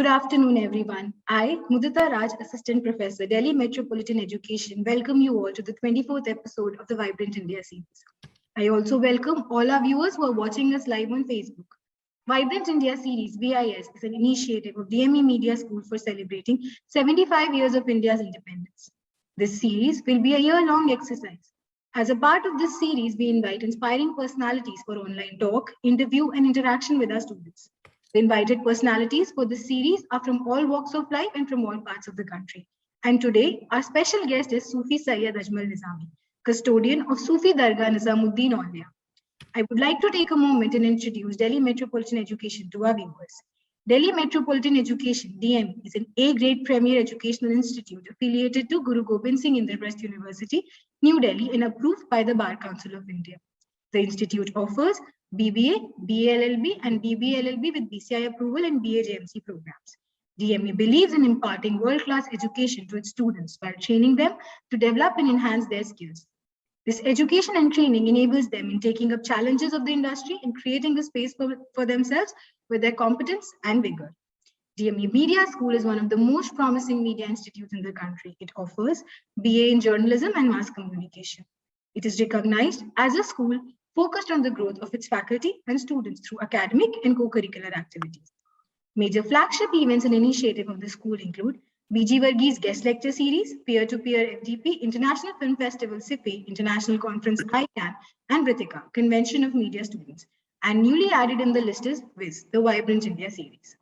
afternoon, everyone. I, Mudita Raj, Assistant Professor, Delhi Metropolitan Education, welcome you all to the 24th episode of the Vibrant India series. I also welcome all our viewers who are watching us live on Facebook. Vibrant India series, VIS, is an initiative of DME Media School for celebrating 75 years of India's independence. This series will be a year-long exercise. As a part of this series, we invite inspiring personalities for online talk, interview, and interaction with our students. The invited personalities for this series are from all walks of life and from all parts of the country. And today, our special guest is Sufi Syed Ajmal Nizami, custodian of Sufi Dargah Nizamuddin Aulia. I would like to take a moment and introduce Delhi Metropolitan Education to our viewers. Delhi Metropolitan Education, DME, is an A-grade premier educational institute affiliated to Guru Gobind Singh Indraprasth University, New Delhi, and approved by the Bar Council of India. The institute offers BBA, BLLB, and BBLLB with BCI approval and BAJMC programs. DME believes in imparting world-class education to its students while training them to develop and enhance their skills. This education and training enables them in taking up challenges of the industry and creating a space for themselves with their competence and vigor. DME Media School is one of the most promising media institutes in the country. It offers BA in journalism and mass communication. It is recognized as a school focused on the growth of its faculty and students through academic and co-curricular activities. Major flagship events and initiatives of the school include BG Varghese Guest Lecture Series, Peer-to-Peer FDP, International Film Festival SIFI, International Conference ICANN, and Britika, Convention of Media Students. And newly added in the list is VIS, the Vibrant India series.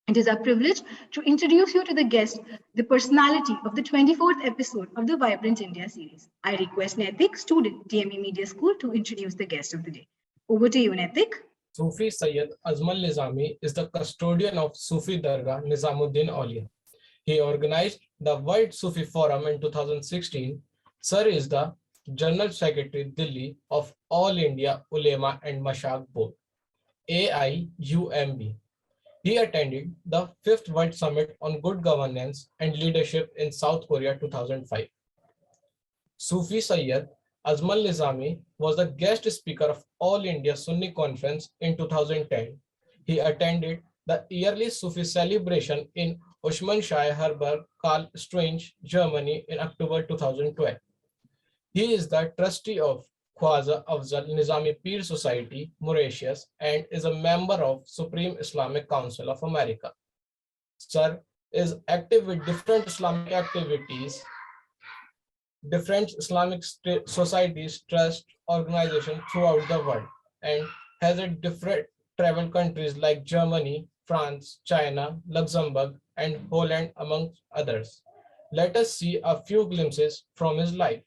It is our privilege to introduce you to the guest, the personality of the 24th episode of the Vibrant India series. I request Naitik, student, DME Media School, to introduce the guest of the day. Over to you, Naitik. Sufi Syed Ajmal Nizami is the custodian of Sufi Dargah Nizamuddin Aulia. He organized the World Sufi Forum in 2016. Sir is the General Secretary Delhi of All India Ulema and Mashaq Board, AIUMB. He attended the 5th World Summit on Good Governance and Leadership in South Korea 2005. Sufi Syed Ajmal Nizami was the guest speaker of All India Sunni Conference in 2010. He attended the yearly Sufi celebration in Uschmann-Schei-Herberg, Karl Strange, Germany in October 2012. He is the trustee of Khwaja Afzal Nizami Peer Society, Mauritius, and is a member of Supreme Islamic Council of America. Sir is active with different Islamic activities, different Islamic societies, trust, organizations throughout the world, and has a different travel countries like Germany, France, China, Luxembourg, and Holland, among others. Let us see a few glimpses from his life.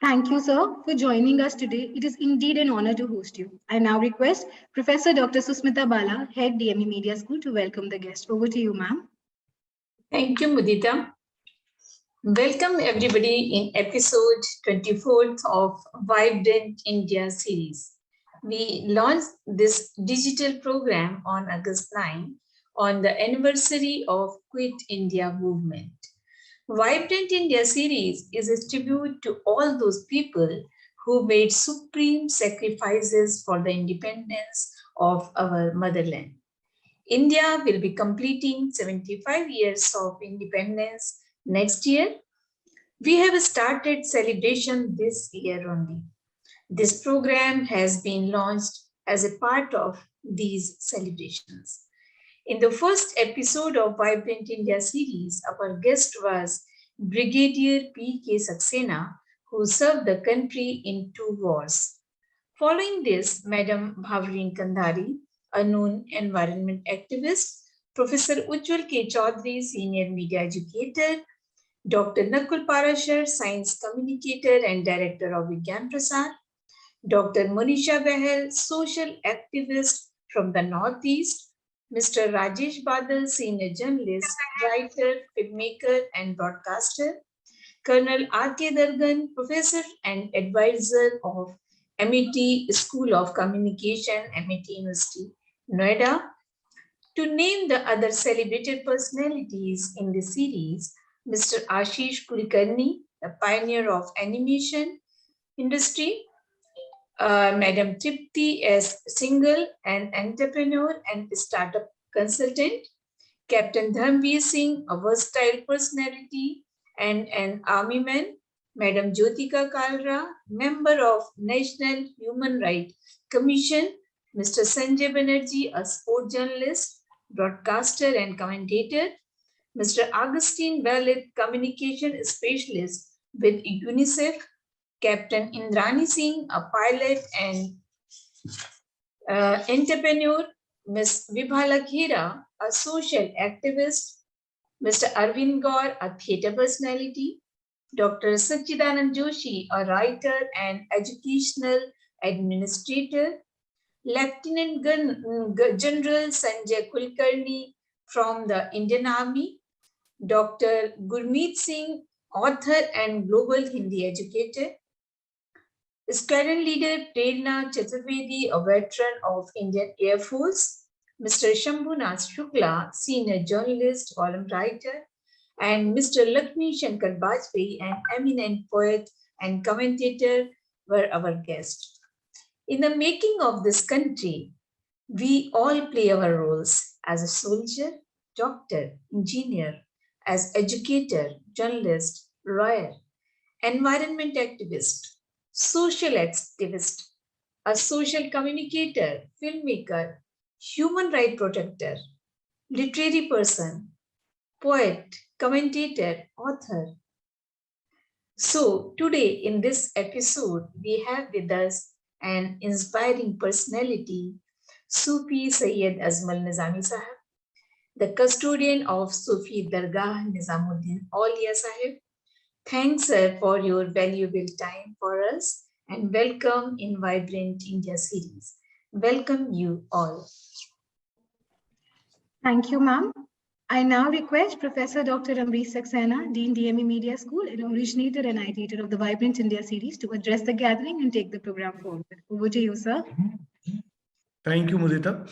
Thank you, sir, for joining us today. It is indeed an honor to host you. I now request Professor Dr. Susmita Bala, Head DME Media School, to welcome the guest. Over to you, ma'am. Thank you, Mudita. Welcome everybody in episode 24th of Vibrant India series. We launched this digital program on August 9 on the anniversary of Quit India movement. Vibrant India series is a tribute to all those people who made supreme sacrifices for the independence of our motherland. India will be completing 75 years of independence next year. We have started celebration this year only. This program has been launched as a part of these celebrations. In the first episode of Vibrant India series, our guest was Brigadier P.K. Saxena, who served the country in 2 wars. Following this, Madam Bhavreen Kandhari, a known environment activist, Professor Ujjwal K. Chaudhary, Senior Media Educator, Dr. Nakul Parashar, Science Communicator and Director of Vigyan Prasar, Dr. Monisha Behel, Social Activist from the Northeast, Mr. Rajesh Badal, Senior Journalist, Writer, Filmmaker and Broadcaster, Colonel R.K. Dargan, Professor and Advisor of MIT School of Communication, MIT University, Noida. To name the other celebrated personalities in the series, Mr. Ashish Kulkarni, the pioneer of animation industry, Madam Tripti S. Singhal, an entrepreneur and startup consultant, Captain Dharmveer Singh, a versatile personality and an army man, Madam Jyotika Kalra, member of National Human Rights Commission, Mr. Sanjay Banerjee, a sport journalist, broadcaster and commentator, Mr. Augustine Valit, communication specialist with UNICEF, Captain Indrani Singh, a pilot and entrepreneur, Ms. Vibhala Khera, a social activist, Mr. Arvind Gaur, a theatre personality, Dr. Sachidanand Joshi, a writer and educational administrator, Lieutenant General Sanjay Kulkarni from the Indian Army, Dr. Gurmeet Singh, author and global Hindi educator, Squadron Leader Prerna Chaturvedi, a veteran of Indian Air Force, Mr. Shambhunath Shukla, senior journalist, column writer, and Mr. Lakshmi Shankar Bajpayee, an eminent poet and commentator, were our guests. In the making of this country, we all play our roles as a soldier, doctor, engineer, as educator, journalist, lawyer, environment activist, social activist, a social communicator, filmmaker, human rights protector, literary person, poet, commentator, author. So today in this episode, we have with us an inspiring personality, Sufi Syed Ajmal Nizami Sahib, the custodian of Sufi Dargah Nizamuddin Aulia Sahib. Thanks, sir, for your valuable time for us and welcome in Vibrant India series. Welcome you all. Thank you, ma'am. I now request Professor Dr. Amrit Saxena, Dean DME Media School and originator and ideator of the Vibrant India series, to address the gathering and take the program forward. Over to you, sir. Thank you, Mudita.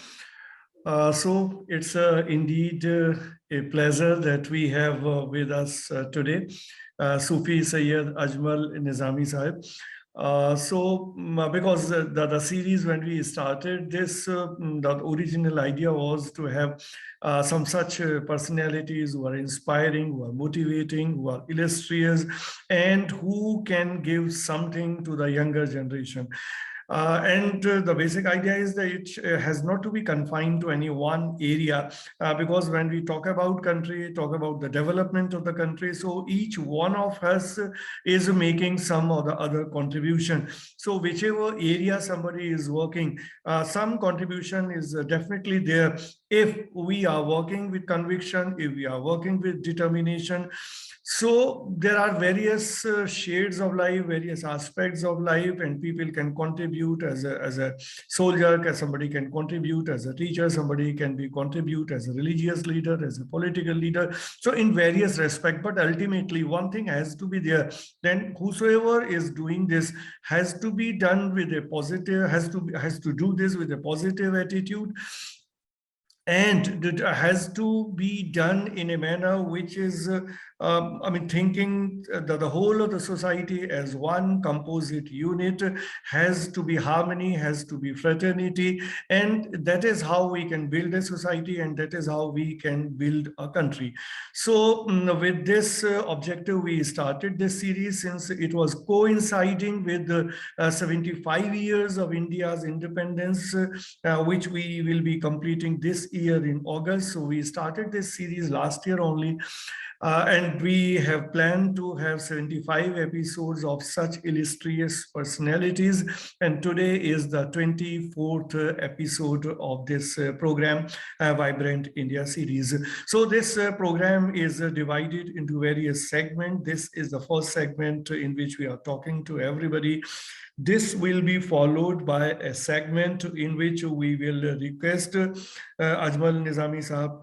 So it's indeed a pleasure that we have with us today, Sufi Syed Ajmal Nizami Sahib. Because the series, when we started this, the original idea was to have some such personalities who are inspiring, who are motivating, who are illustrious, and who can give something to the younger generation. The basic idea is that it has not to be confined to any one area, because when we talk about country, talk about the development of the country, so each one of us is making some or the other contribution. So whichever area somebody is working, some contribution is definitely there if we are working with conviction, if we are working with determination. So there are various shades of life, various aspects of life, and people can contribute as a soldier, somebody can contribute as a teacher, somebody can be contribute as a religious leader, as a political leader. So in various respects, but ultimately one thing has to be there. Then whosoever is doing this has to be done with a positive, has to do this with a positive attitude. And it has to be done in a manner which is, thinking that the whole of the society as one composite unit, has to be harmony, has to be fraternity. And that is how we can build a society, and that is how we can build a country. So with this objective, we started this series since it was coinciding with the 75 years of India's independence, which we will be completing this year in August. So we started this series last year only. And And we have planned to have 75 episodes of such illustrious personalities. And today is the 24th episode of this program, Vibrant India series. So this program is divided into various segments. This is the first segment in which we are talking to everybody. This will be followed by a segment in which we will request Ajmal Nizami Sahab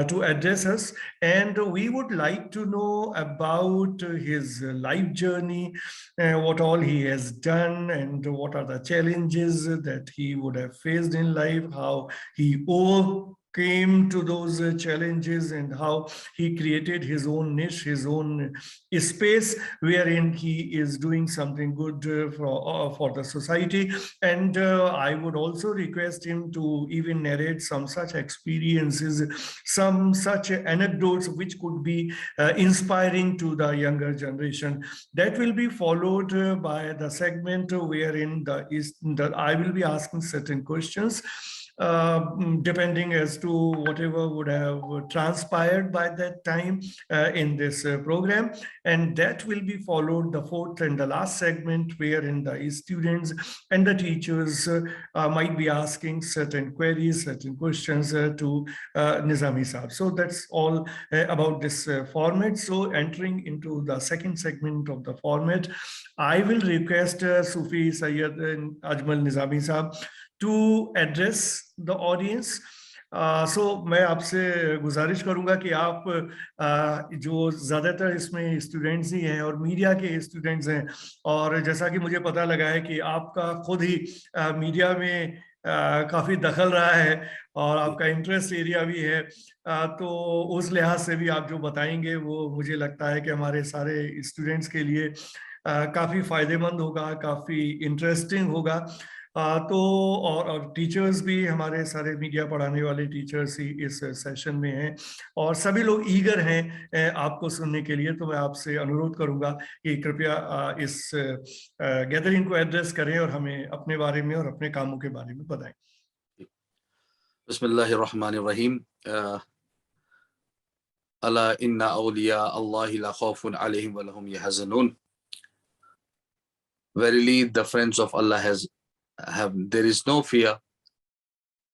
to address us. And we would like to know about his life journey, what all he has done, and what are the challenges that he would have faced in life, how he overcame to those challenges, and how he created his own niche, his own space wherein he is doing something good for the society. And I would also request him to even narrate some such experiences, some such anecdotes which could be inspiring to the younger generation. That will be followed by the segment wherein I will be asking certain questions, depending as to whatever would have transpired by that time in this program. And that will be followed the fourth and the last segment, wherein the students and the teachers might be asking certain queries, certain questions to Nizami Saab. So that's all about this format. So entering into the second segment of the format, I will request Sufi, Syed and Ajmal Nizami Saab to address the audience. सो मैं आपसे गुजारिश करूंगा कि आप जो ज़्यादातर इसमें students ही हैं और मीडिया के स्टूडेंट्स हैं, और जैसा कि मुझे पता लगा है कि आपका खुद ही मीडिया में काफ़ी दखल रहा है और आपका इंटरेस्ट एरिया भी है, तो उस लिहाज से भी आप जो बताएंगे वो मुझे लगता है कि हमारे सारे स्टूडेंट्स के लिए काफ़ी फ़ायदेमंद होगा, काफ़ी इंटरेस्टिंग होगा। तो और टीचर्स भी, हमारे सारे मीडिया पढ़ाने वाले टीचर्स ही इस सेशन में हैं और सभी लोग ईगर हैं आपको सुनने के लिए। तो मैं आपसे अनुरोध करूंगा कि कृपया इस गैदरिंग को एड्रेस करें और हमें अपने बारे में और अपने कामों के बारे में बताएं। बिस्मिल्लाहिर्रहमानिर्रहीम। अला इन्ना औलिया अल्लाहि ला खौफुन अलैहिम व लहुम यहज़नून। Verily, the friends of Allah there is no fear,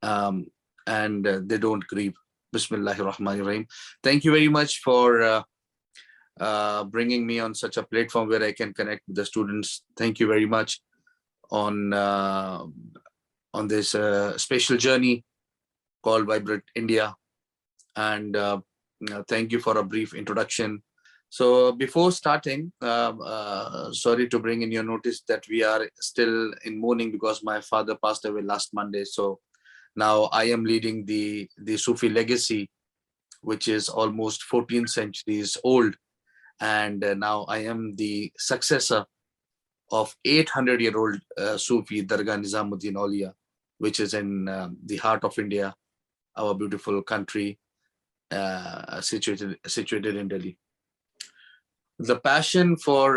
and they don't grieve. Bismillahirrahmanirrahim. Thank you very much for bringing me on such a platform where I can connect with the students. Thank you very much on this special journey called Vibrant India, and thank you for a brief introduction. So before starting, sorry to bring in your notice that we are still in mourning because my father passed away last Monday. So now I am leading the Sufi legacy, which is almost 14 centuries old. And now I am the successor of 800-year-old Sufi Dargah Nizamuddin Auliya, which is in the heart of India, our beautiful country, situated in Delhi. The passion for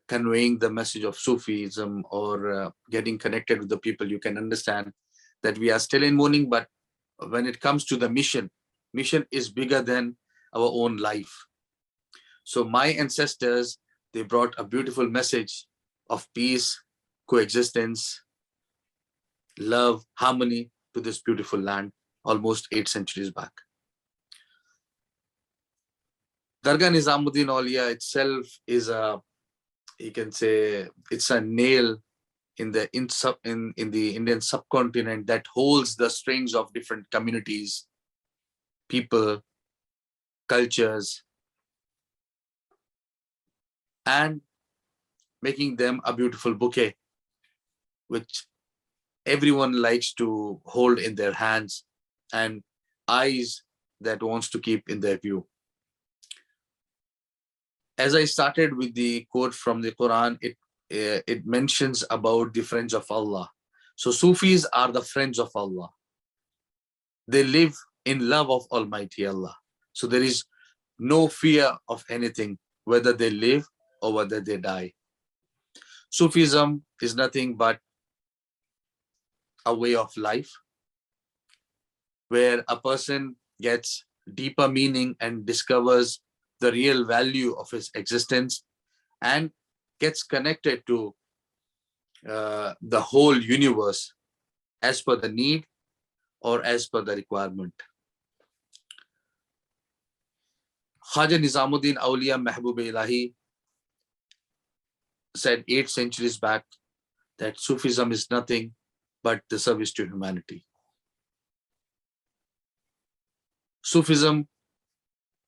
conveying the message of Sufism or getting connected with the people, you can understand that we are still in mourning, but when it comes to the mission is bigger than our own life. So my ancestors, they brought a beautiful message of peace, coexistence, love, harmony to this beautiful land almost 8 centuries back. Dargah Nizamuddin Auliya itself is you can say, it's a nail in the Indian subcontinent that holds the strings of different communities, people, cultures, and making them a beautiful bouquet, which everyone likes to hold in their hands and eyes that wants to keep in their view. As I started with the quote from the Quran, it mentions about the friends of Allah. So Sufis are the friends of Allah. They live in love of Almighty Allah. So there is no fear of anything, whether they live or whether they die. Sufism is nothing but a way of life. where a person gets deeper meaning and discovers the real value of his existence and gets connected to the whole universe as per the need or as per the requirement. Khaja Nizamuddin Awliya Mehboob Ilahi said 8 centuries back that Sufism is nothing but the service to humanity. Sufism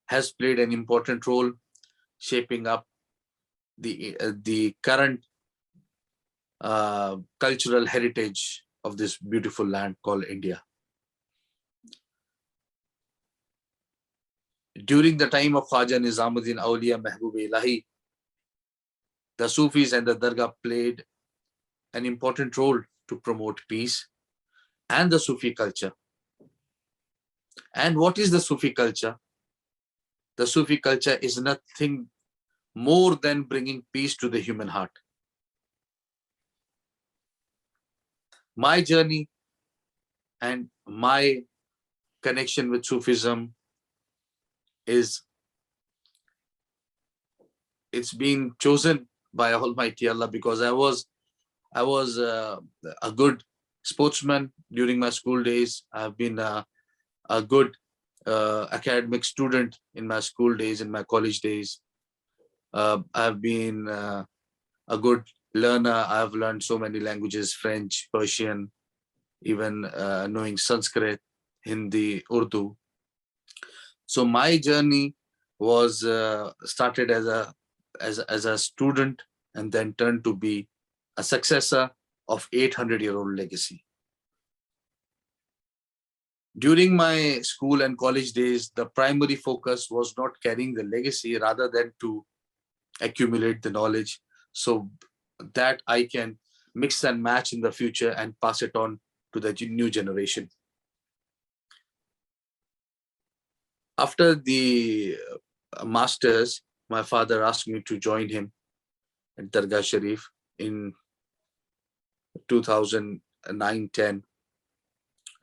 has played an important role shaping up the current cultural heritage of this beautiful land called India. During the time of Khaja Nizamuddin Awliya Mehboob Ilahi, the Sufis and the Dargah played an important role to promote peace and the Sufi culture. And what is the Sufi culture? The Sufi culture is nothing more than bringing peace to the human heart. My journey and my connection with Sufism it's been chosen by Almighty Allah because I was a good sportsman during my school days. I've been a good academic student in my school days, in my college days. I've been a good learner. I've learned so many languages: French, Persian, even knowing Sanskrit, Hindi, Urdu. So my journey was started as a student and then turned to be a successor of 800-year-old legacy. During my school and college days, the primary focus was not carrying the legacy rather than to accumulate the knowledge so that I can mix and match in the future and pass it on to the new generation. After the masters, my father asked me to join him at Dargah Sharif in 2009-10.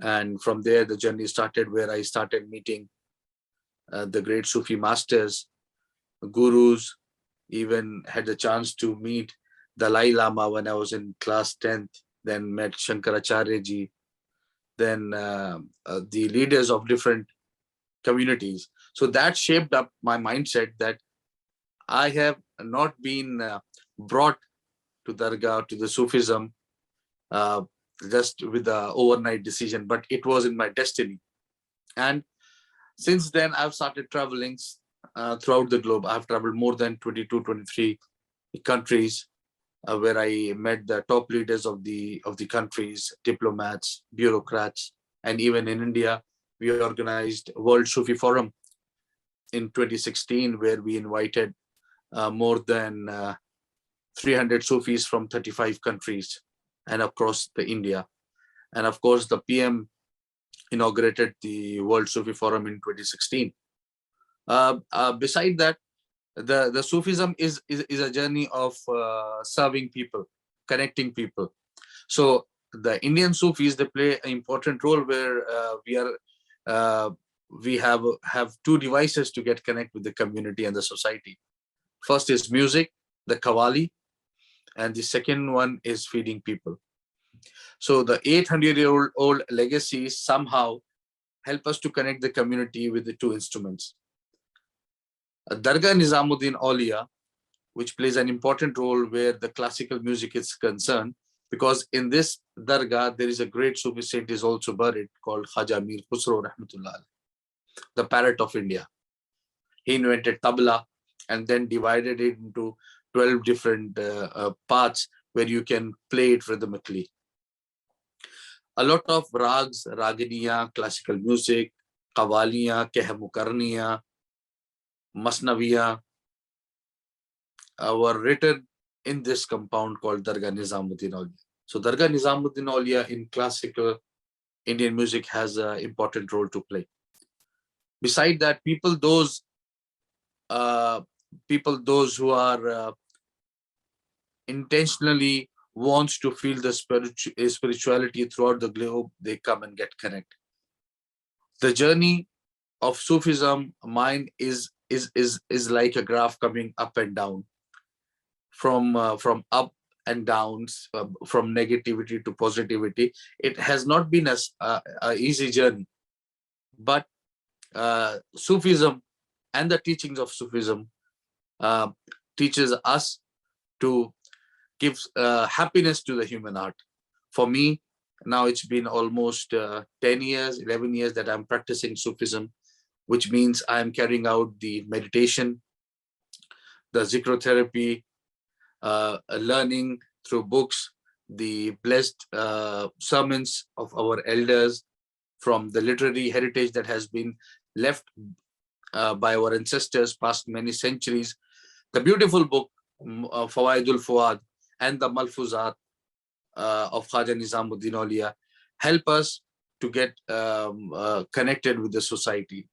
And from there, the journey started where I started meeting the great Sufi masters, gurus, even had the chance to meet Dalai Lama when I was in class 10th, then met Shankaracharya ji, then the leaders of different communities. So that shaped up my mindset that I have not been brought to Dargah, to the Sufism, just with the overnight decision, but it was in my destiny. And since then, I've started traveling throughout the globe. I've traveled more than 22, 23 countries where I met the top leaders of the countries, diplomats, bureaucrats, and even in India, we organized World Sufi Forum in 2016, where we invited more than 300 Sufis from 35 countries and across the India. And of course, the PM inaugurated the World Sufi Forum in 2016. Beside that, the Sufism is a journey of serving people, connecting people. So the Indian Sufis, they play an important role where we have two devices to get connect with the community and the society. First is music, the Qawwali, and the second one is feeding people. So the 800-year-old legacy somehow help us to connect the community with the two instruments. Dargah Nizamuddin Awliya, which plays an important role where the classical music is concerned, because in this Dargah, there is a great Sufi saint is also buried called Khaja Mir Khusro Rahmatullah, the parrot of India. He invented tabla and then divided it into 12 different parts where you can play it rhythmically. A lot of rags, raginiya, classical music, qawwaliya, kehmukarniya, masnaviya were written in this compound called Dargah Nizamuddin Awliya. So Dargah Nizamuddin Awliya in classical Indian music has an important role to play. Beside that, people those who are intentionally wants to feel the spirituality throughout the globe, they come and get connect. The journey of Sufism, mine is like a graph coming up and down, from up and downs, from negativity to positivity. It has not been a easy journey, but Sufism and the teachings of Sufism uh, teaches us to give happiness to the human heart. For me, now it's been almost 10 years, 11 years that I'm practicing Sufism, which means I'm carrying out the meditation, the zikr learning through books, the blessed sermons of our elders, from the literary heritage that has been left by our ancestors past many centuries. The beautiful book, Fawaidul Fuad, and the Malfuzat of Khaja Nizamuddin Auliya help us to get connected with the society.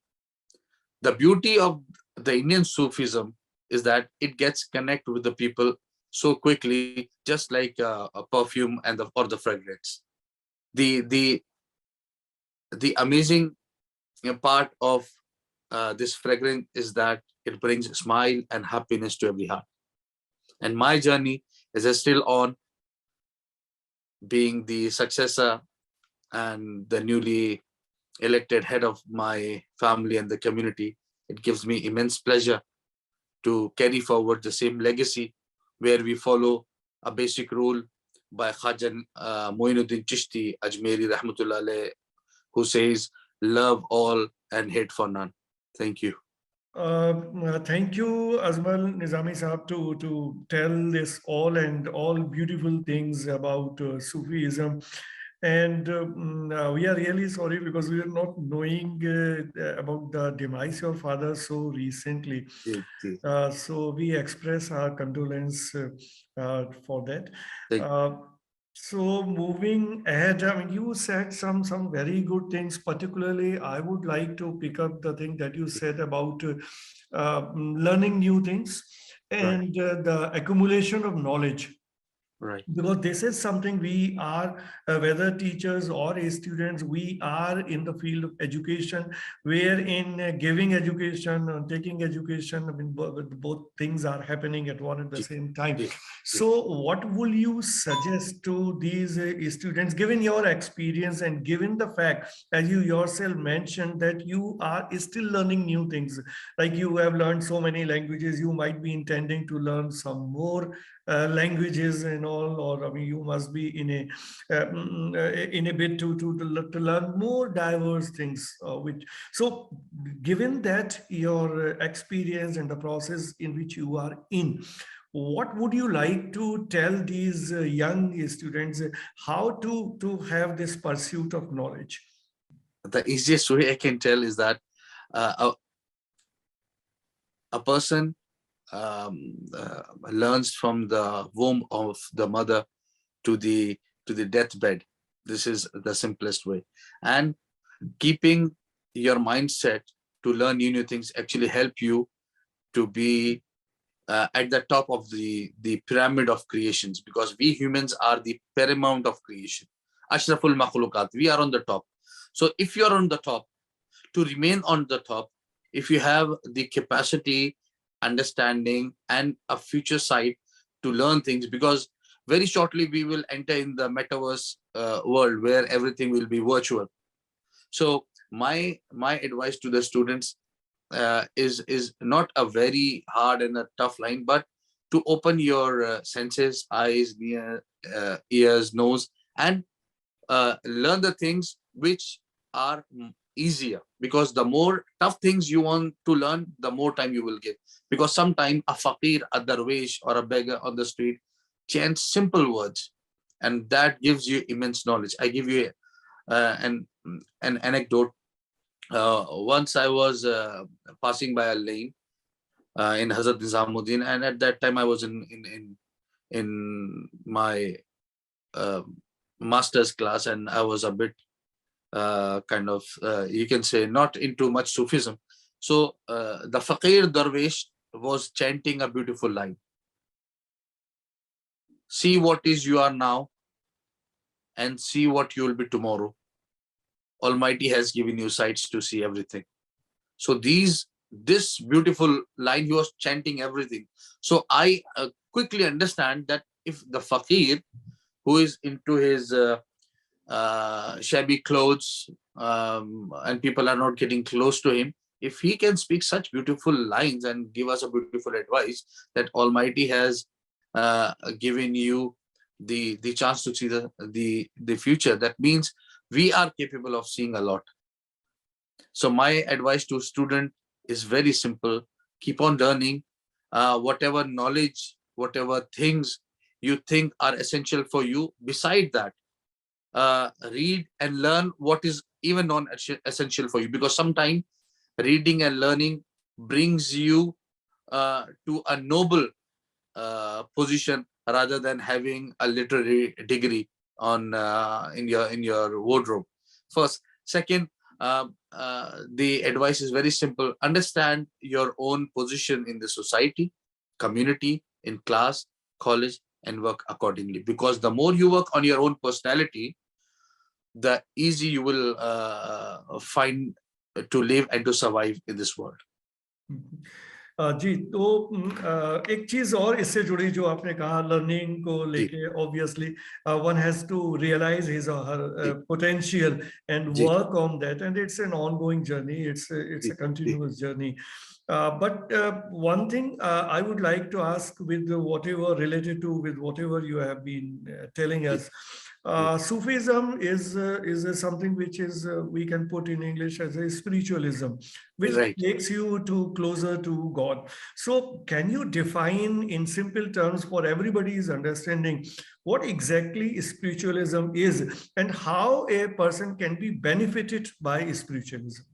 The beauty of the Indian Sufism is that it gets connect with the people so quickly, just like a perfume and or the fragrance. The amazing part of this fragrance is that it brings smile and happiness to every heart. And my journey is still on, being the successor and the newly elected head of my family and the community. It gives me immense pleasure to carry forward the same legacy, where we follow a basic rule by Khaja Moinuddin Chishti Ajmeri Rahmatullah alayh, who says, love all and hate for none. Thank you. Thank you, Azmal Nizami Saab, to tell this all beautiful things about Sufism. And we are really sorry because we are not knowing about the demise of your father so recently. So we express our condolence for that. So moving ahead, I mean, you said some very good things. Particularly, I would like to pick up the thing that you said about learning new things and the accumulation of knowledge. Right. Because this is something we are, whether teachers or students, we are in the field of education, where in giving education and taking education, I mean, both things are happening at one and the same time. So what will you suggest to these students, given your experience and given the fact, as you yourself mentioned, that you are still learning new things, like you have learned so many languages, you might be intending to learn some more languages and all, or I mean, you must be in a bit to learn more diverse things. So, given that your experience and the process in which you are in, what would you like to tell these young students how to have this pursuit of knowledge? The easiest way I can tell is that a person learns from the womb of the mother to the deathbed. This is the simplest way. And keeping your mindset to learn new things actually help you to be at the top of the pyramid of creations, because we humans are the paramount of creation. Ashraful makhluqat, we are on the top. So if you're on the top, to remain on the top, if you have the capacity, understanding, and a future sight to learn things, because very shortly we will enter in the metaverse world where everything will be virtual. So my advice to the students is not a very hard and a tough line, but to open your senses, eyes, ears, nose, and learn the things which are easier, because the more tough things you want to learn, the more time you will give. Because sometimes a faqir, a darwish, or a beggar on the street chants simple words, and that gives you immense knowledge. I give you an anecdote. Once I was passing by a lane in Hazrat Nizamuddin, and at that time I was in my master's class, and I was a bit kind of, you can say, not into much Sufism. So the Faqir Darwish was chanting a beautiful line. See what is you are now, and see what you will be tomorrow. Almighty has given you sights to see everything. So this beautiful line, he was chanting everything. So I quickly understand that if the fakir who is into his shabby clothes, and people are not getting close to him, if he can speak such beautiful lines and give us a beautiful advice that Almighty has given you the chance to see the future, that means we are capable of seeing a lot. So my advice to student is very simple: keep on learning. Whatever knowledge, whatever things you think are essential for you, beside that, read and learn what is even non-essential for you, because sometimes reading and learning brings you to a noble position rather than having a literary degree on in your wardrobe. First. Second, the advice is very simple: understand your own position in the society, community, in class, college, and work accordingly, because the more you work on your own personality, the easy you will find to live and to survive in this world. जी, तो एक चीज और इससे जुड़ी जो आपने कहा learning को लेके, obviously one has to realise his और her potential and work on that, and it's an ongoing journey, it's a continuous journey. But one thing I would like to ask, with whatever related to with whatever you have been telling us, Sufism is something which is we can put in English as a spiritualism, which takes you to closer to God. So can you define in simple terms for everybody's understanding what exactly spiritualism is and how a person can be benefited by spiritualism?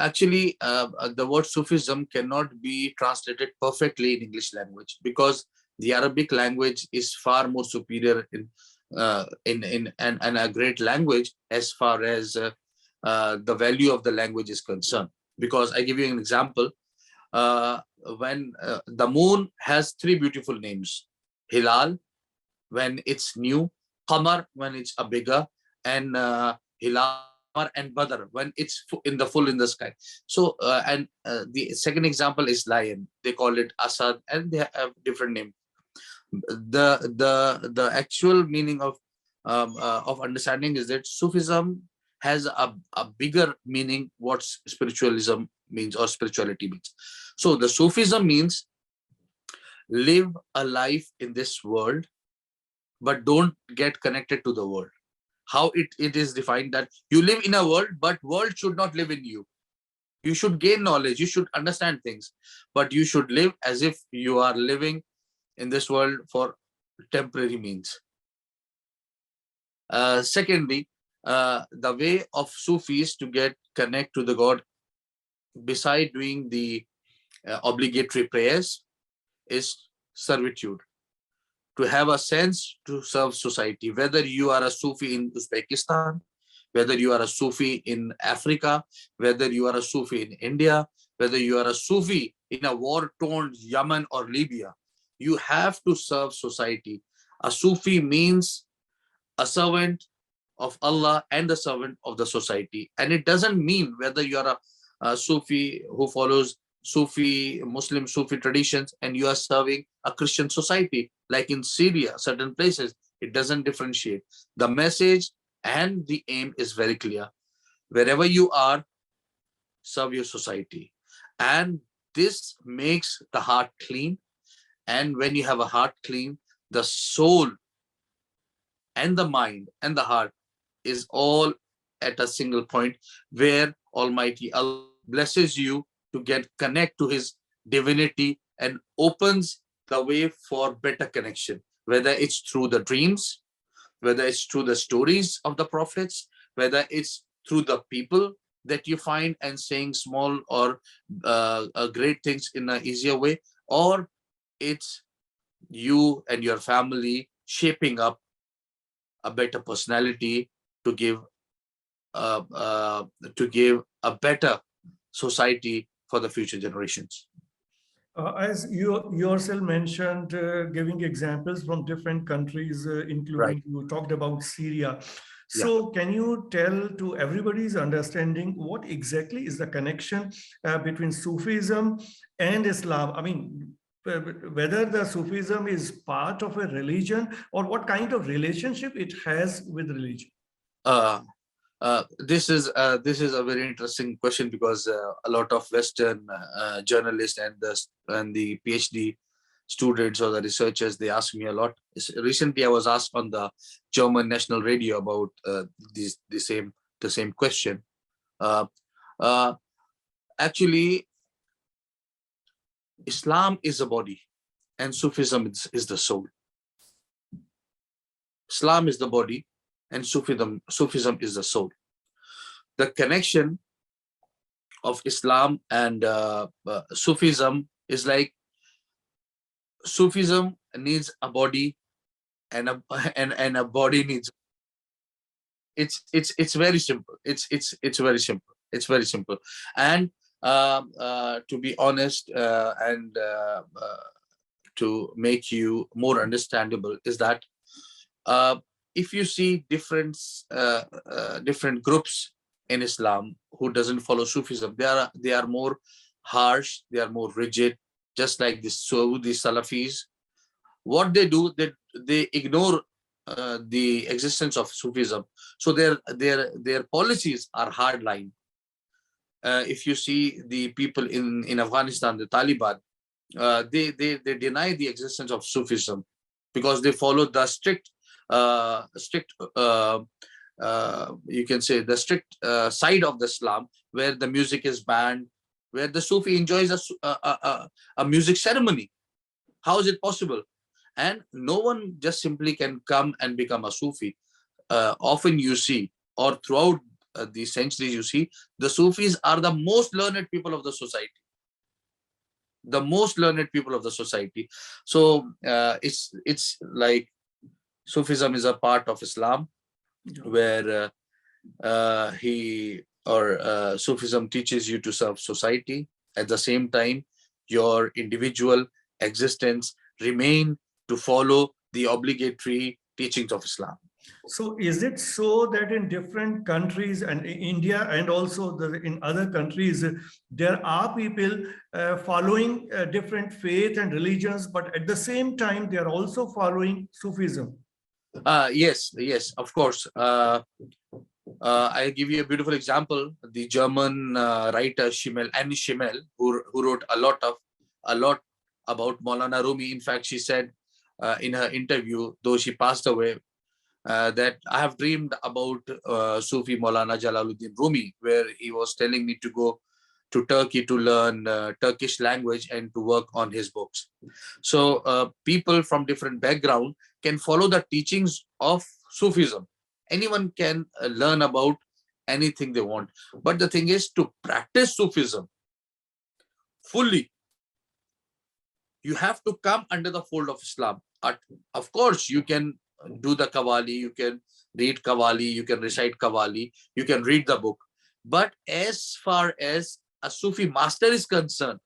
Actually, the word Sufism cannot be translated perfectly in English language, because the Arabic language is far more superior in a great language as far as the value of the language is concerned. Because I give you an example. When the moon has three beautiful names: Hilal when it's new, Qamar when it's a bigger, and Hilal and Badr when it's in the full in the sky. So and the second example is lion. They call it Asad, and they have different names. The actual meaning of understanding is that Sufism has a bigger meaning what spiritualism means or spirituality means. So the Sufism means live a life in this world, but don't get connected to the world. How it is defined that you live in a world, but world should not live in you. You should gain knowledge, you should understand things, but you should live as if you are living in this world for temporary means. Secondly, the way of Sufis to get connect to the God, beside doing the obligatory prayers, is servitude. To have a sense to serve society, whether you are a Sufi in Uzbekistan, whether you are a Sufi in Africa, whether you are a Sufi in India, whether you are a Sufi in a war-torn Yemen or Libya, you have to serve society. A Sufi means a servant of Allah and the servant of the society. And it doesn't mean whether you are a Sufi who follows Sufi, Muslim Sufi traditions, and you are serving a Christian society, like in Syria, certain places. It doesn't differentiate. The message and the aim is very clear. Wherever you are, serve your society. And this makes the heart clean. And when you have a heart clean, the soul and the mind and the heart is all at a single point, where Almighty Allah blesses you to connect to his divinity and opens the way for better connection, whether it's through the dreams, whether it's through the stories of the prophets, whether it's through the people that you find and saying small or great things in an easier way, or it's you and your family shaping up a better personality to give a better society for the future generations. As you yourself mentioned, giving examples from different countries, including you talked about Syria. So can you tell to everybody's understanding what exactly is the connection between Sufism and Islam? I mean, whether the Sufism is part of a religion or what kind of relationship it has with religion? This is a very interesting question, because a lot of Western journalists and the PhD students or the researchers, they ask me a lot. Recently, I was asked on the German national radio about the same question. Actually, Islam is a body, and Sufism is the soul. Islam is the body, and Sufism is the soul. The connection of Islam and Sufism is like Sufism needs a body, and a body needs. It's very simple. It's very simple. It's very simple. And to be honest, and to make you more understandable, is that if you see different groups in Islam who doesn't follow Sufism, they are more harsh, they are more rigid, just like the Saudi Salafis. What they do, they ignore the existence of Sufism. So their policies are hardline. If you see the people in Afghanistan, the Taliban, they deny the existence of Sufism because they follow the strict you can say the strict side of the Islam, where the music is banned, where the Sufi enjoys a music ceremony. How is it possible? And no one just simply can come and become a Sufi. Often you see, or throughout the centuries you see, the Sufis are the most learned people of the society. The most learned people of the society. So it's like Sufism is a part of Islam, where Sufism teaches you to serve society. At the same time, your individual existence remain to follow the obligatory teachings of Islam. So is it so that in different countries, and in India and also in other countries, there are people following different faith and religions, but at the same time, they are also following Sufism? Yes, of course. I'll give you a beautiful example. The German writer Annie Schimmel, who wrote a lot about Maulana Rumi. In fact, she said in her interview, though she passed away, that I have dreamed about Sufi Maulana Jalaluddin Rumi, where he was telling me to go to Turkey to learn Turkish language and to work on his books. So people from different background can follow the teachings of Sufism. Anyone can learn about anything they want. But the thing is, to practice Sufism fully, you have to come under the fold of Islam. Of course, you can do the Qawwali, you can read Qawwali, you can recite Qawwali, you can read the book. But as far as a Sufi master is concerned,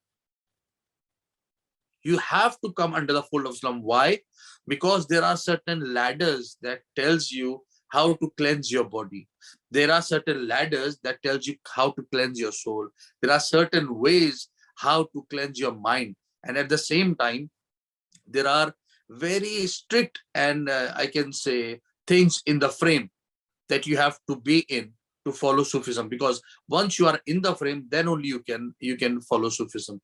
you have to come under the fold of Islam. Why? Because there are certain ladders that tells you how to cleanse your body. There are certain ladders that tells you how to cleanse your soul. There are certain ways how to cleanse your mind. And at the same time, there are very strict and I can say things in the frame that you have to be in to follow Sufism. Because once you are in the frame, then only you can follow Sufism.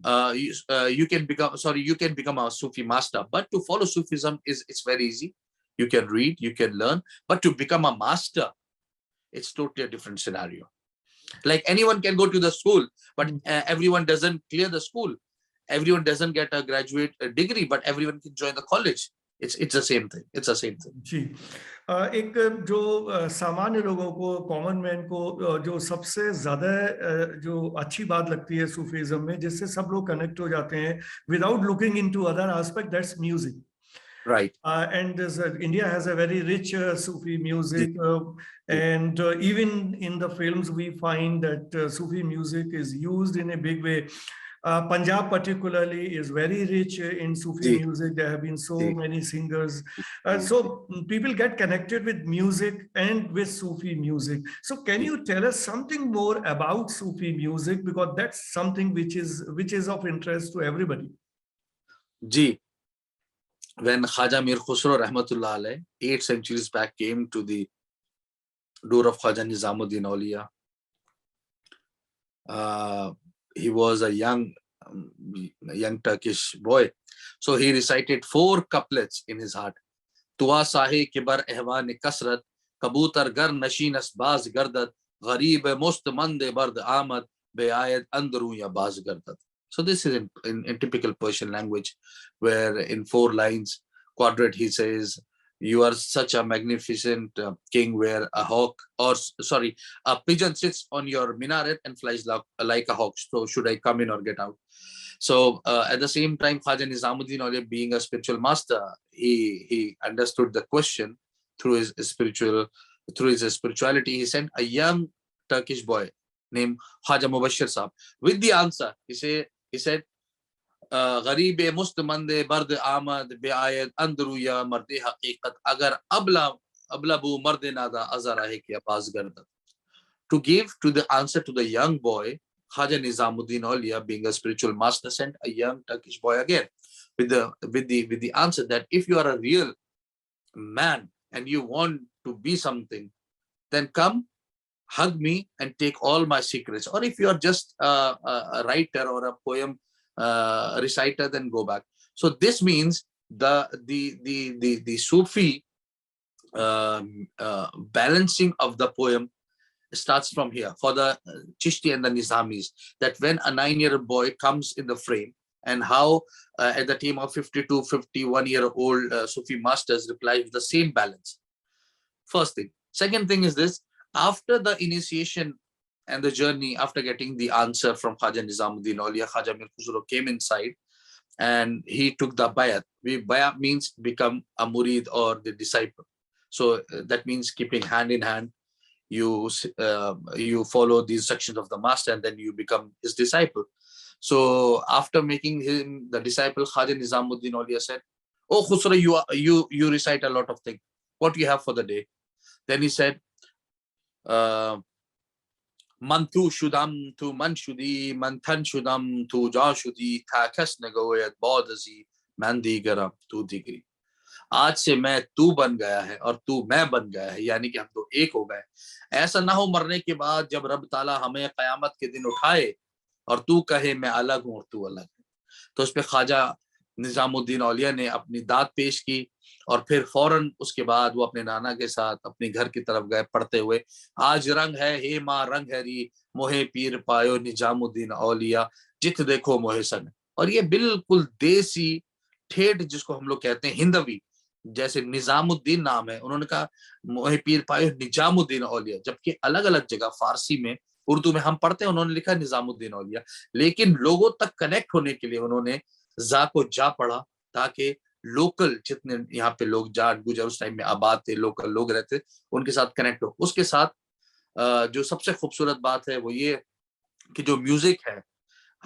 You can become a Sufi master. But to follow Sufism it's very easy. You can read, you can learn. But to become a master, it's totally a different scenario. Like anyone can go to the school, but everyone doesn't clear the school. Everyone doesn't get a graduate degree, but everyone can join the college. It's the same thing. It's the same thing. जी, एक जो सामान्य लोगों को, common man को जो सबसे ज्यादा जो अच्छी बात लगती है सूफीज्म में, जिससे सब लोग कनेक्ट हो जाते हैं without looking into other aspect, that's music. Right. And India has a very rich Sufi music, and even in the films we find that Sufi music is used in a big way. Punjab particularly is very rich in Sufi Ji. music. There have been so Ji. many singers. Ji. So people get connected with music and with Sufi music. So can you tell us something more about Sufi music? Because that's something which is of interest to everybody. Ji. When Khaja Mir Khusro Rahmatullah alayh 8 centuries back came to the door of Khaja Nizamuddin Auliya, he was a young Turkish boy. So he recited 4 couplets in his heart. Tua sahe kibar ehwan kasrat, kabutar gar nashinas baz gardat, gharib mustamand bard amad, beayad andru ya baz gardat. So this is in typical Persian language, where in 4 lines, quadrant, he says, you are such a magnificent king, where a pigeon sits on your minaret and flies like a hawk. So should I come in or get out? So at the same time, Khaja Nizamuddin Auliya, being a spiritual master, he understood the question through his spirituality. He sent a young Turkish boy named Khaja Mubashir Sahab with the answer. He said, गरीब मुस्तमंद board आमद बेआयद अंदरू या मर्द हकीकत अगर अबलबू मर्द नादा अजरा है कि आवाज गर्दत. To give to the answer to the young boy, Khaja Nizamuddin Auliya, being a spiritual master, sent a young Turkish boy again with the answer that if you are a real man and you want to be something, then come hug me and take all my secrets. Or if you are just a writer or a poem reciter, then go back. So this means the Sufi balancing of the poem starts from here for the Chishti and the Nizamis, that when a 9-year-old boy comes in the frame, and how at the time of 52, 51-year-old Sufi masters reply with the same balance. First thing. Second thing is this: after the initiation and the journey, after getting the answer from Khaja Nizamuddin Auliya, Khaja Mir Khusro came inside and he took the bayat. Bayat means become a murid or the disciple. So that means keeping hand in hand. You follow the instructions of the master and then you become his disciple. So after making him the disciple, Khaja Nizamuddin Auliya said, "Oh Khusro, you recite a lot of things. What do you have for the day?" Then he said, Man tu shudam tu man shudi, man tan shudam tu ja shudi, tha kas nagoyat baudazi, man digaram tu digri. आज से मैं तू बन गया है और तू मैं बन गया है, यानी कि हम तो एक हो गए. ऐसा ना हो मरने के बाद जब रब ताला हमें कयामत के दिन उठाए और तू कहे मैं अलग हूं और तू अलग है. तो उस पे ख्वाजा निजामुद्दीन औलिया ने अपनी दाद पेश की और फिर फौरन उसके बाद वो अपने नाना के साथ अपने घर की तरफ गए पढ़ते हुए, आज रंग है हे माँ रंग है री, मोहे पीर पायो निजामुद्दीन औलिया, जित देखो मोहे संग. और ये बिल्कुल देसी ठेठ जिसको हम लोग कहते हैं हिंदवी, जैसे निजामुद्दीन नाम है, उन्होंने कहा मोहे पीर पायो निजामुद्दीन औलिया, जबकि अलग अलग जगह फारसी में, उर्दू में हम पढ़ते हैं, उन्होंने लिखा निजामुद्दीन औलिया, लेकिन लोगों तक कनेक्ट होने के लिए उन्होंने जा को जा पढ़ा, ताकि लोकल जितने यहाँ पे लोग जाट गुजर उस टाइम में आबाद थे, लोकल लोग रहते, उनके साथ कनेक्ट हो. उसके साथ जो सबसे खूबसूरत बात है वो ये कि जो म्यूजिक है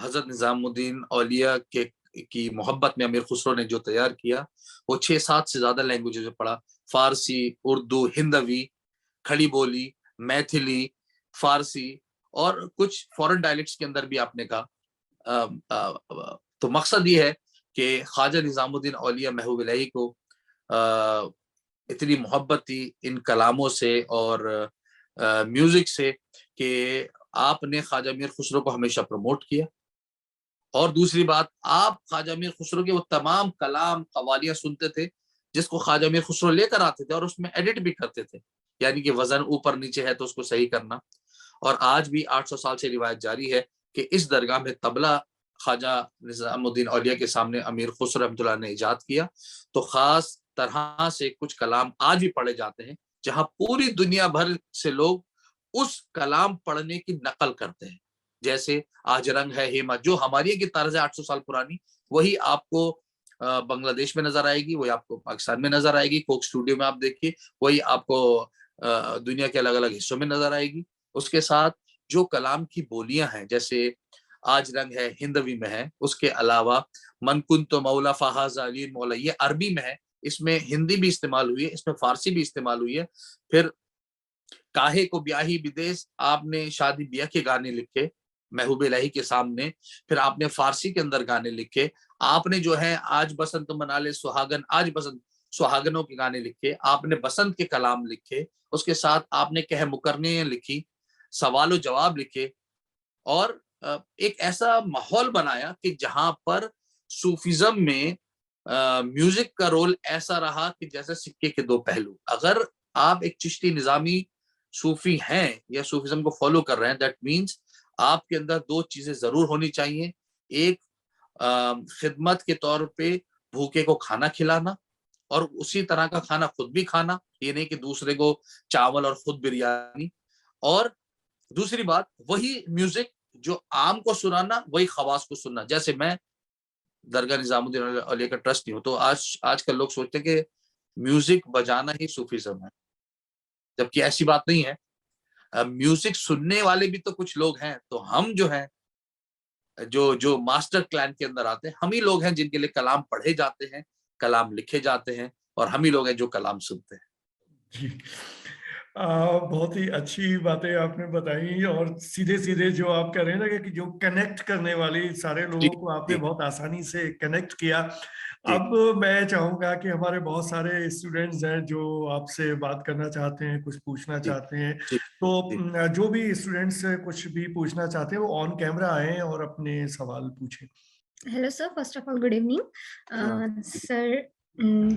हजरत निजामुद्दीन औलिया की मोहब्बत में अमीर खुसरो ने जो तैयार किया, वो 6-7 से ज्यादा लैंग्वेजेस में पढ़ा. फारसी, उर्दू, हिंदवी, खड़ी बोली, मैथिली, फारसी और कुछ फॉरेन डायलेक्ट्स के अंदर भी आपने कहा. तो मकसद ये है कि ख्वाजा निजामुद्दीन औलिया महबूब इलाही को इतनी मोहब्बत थी इन कलामों से और म्यूजिक से कि आपने ख्वाजा मीर खुसरो को हमेशा प्रमोट किया. और दूसरी बात, आप ख्वाजा मीर खुसरो के वो तमाम कलाम कवालियां सुनते थे जिसको ख्वाजा मीर खुसरो लेकर आते थे और उसमें एडिट भी करते थे, यानी कि वजन ऊपर नीचे है तो उसको सही करना. और आज भी 800 साल से रिवायत जारी है कि इस दरगाह में तबला ख्वाजा निजामुद्दीन औलिया के सामने अमीर खुसरो रहमतुल्लाह ने इजाद किया. तो खास तरह से कुछ कलाम आज भी पढ़े जाते हैं जहां पूरी दुनिया भर से लोग उस कलाम पढ़ने की नकल करते हैं. जैसे आज रंग है हेमा, जो हमारी की तर्ज है 800 साल पुरानी, वही आपको बांग्लादेश में नजर आएगी, वही आपको पाकिस्तान में नजर आएगी, कोक स्टूडियो में आप देखिए, वही आपको दुनिया के अलग अलग हिस्सों में नजर आएगी. उसके साथ जो कलाम की बोलियां हैं, जैसे आज रंग है हिंदवी में है। उसके अलावा मन कुंतो मौला फहाज़ा अली मौला, ये अरबी में है, इसमें हिंदी भी इस्तेमाल हुई है, इसमें फारसी भी इस्तेमाल हुई है। फिर काहे को ब्याही विदेश, आपने शादी ब्याह के गाने लिखे महबूब इलाही के सामने। फिर आपने फारसी के अंदर गाने लिखे। आपने जो है आज बसंत मना ले सुहागन, आज बसंत, सुहागनों के गाने लिखे। आपने बसंत के कलाम लिखे। उसके साथ आपने कह मुकरने लिखी, सवाल जवाब लिखे। और एक ऐसा माहौल बनाया कि जहां पर सूफिज्म में म्यूजिक का रोल ऐसा रहा कि जैसे सिक्के के दो पहलू। अगर आप एक चिश्ती निजामी सूफी हैं या सूफिज्म को फॉलो कर रहे हैं, दैट मीन्स आपके अंदर दो चीजें जरूर होनी चाहिए। एक, खिदमत के तौर पे भूखे को खाना खिलाना और उसी तरह का खाना खुद भी खाना, ये नहीं कि दूसरे को चावल और खुद बिरयानी। और दूसरी बात, वही म्यूजिक जो आम को सुनाना, वही खवास को सुनना। जैसे मैं दरगाह निजामुद्दीन औलिया का ट्रस्ट नहीं हूं, तो आजकल लोग सोचते हैं कि म्यूजिक बजाना ही सूफीज्म है, जबकि ऐसी बात नहीं है। म्यूजिक सुनने वाले भी तो कुछ लोग हैं। तो हम जो हैं, जो जो मास्टर क्लान के अंदर आते हैं, हम ही लोग हैं जिनके लिए कलाम पढ़े जाते हैं, कलाम लिखे जाते हैं, और हम ही लोग हैं जो कलाम सुनते हैं। जी। बहुत ही अच्छी बातें आपने बताई, और सीधे सीधे जो आप कह रहे हैं ना कि जो कनेक्ट करने वाली सारे जी लोगों को आपने जी बहुत आसानी से कनेक्ट किया। जी अब मैं चाहूंगा कि हमारे बहुत सारे स्टूडेंट्स हैं जो आपसे बात करना चाहते हैं, कुछ पूछना जी चाहते हैं। जी तो जी जो भी स्टूडेंट्स कुछ भी पूछना चाहते हैं वो ऑन कैमरा आए और अपने सवाल पूछें। Hello sir, first of all good evening जी सर।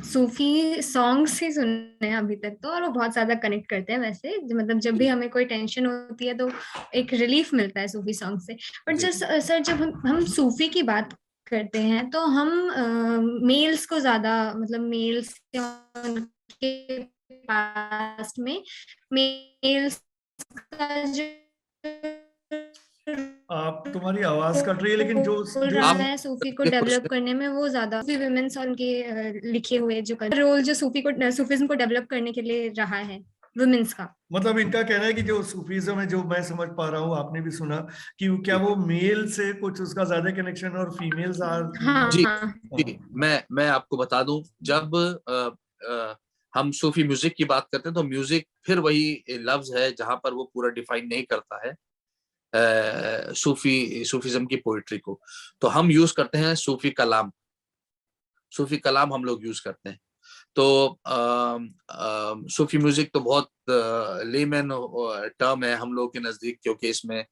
सूफी सॉन्ग्स ही सुने हैं अभी तक तो, और वो बहुत ज्यादा कनेक्ट करते हैं वैसे। मतलब जब भी हमें कोई टेंशन होती है तो एक रिलीफ मिलता है सूफी सॉन्ग से। बट जी सर जब हम सूफी की बात करते हैं तो हम मेल्स को ज्यादा, मतलब मेल्स के पास्ट में मेल्स का जो आप, तुम्हारी आवाज कट रही है, लेकिन जो बोल जो रहा आप है सूफी को ये डेवलप क्वेश्चन, करने में, वो ज्यादा सूफी वुमेन्स और उनके लिखे हुए जो रोल जो सूफीज्म को डेवलप करने के लिए रहा है वुमेन्स का। मतलब इनका कहना है कि जो सूफीज्म है, जो मैं समझ पा रहा हूँ, आपने भी सुना कि क्या जी वो मेल से कुछ उसका ज्यादा कनेक्शन, और फीमेल्स आर हाँ जी हाँ। जी, मैं आपको बता दूं, जब हम सूफी म्यूजिक की बात करते हैं तो म्यूजिक फिर वही लफ्ज है जहां पर वो पूरा डिफाइन नहीं करता है सूफीज्म की पोइट्री को। तो हम यूज करते हैं सूफी कलाम। सूफी कलाम हम लोग यूज करते हैं। तो सूफी म्यूजिक तो बहुत लेमन टर्म है हम लोग के नजदीक, क्योंकि इसमें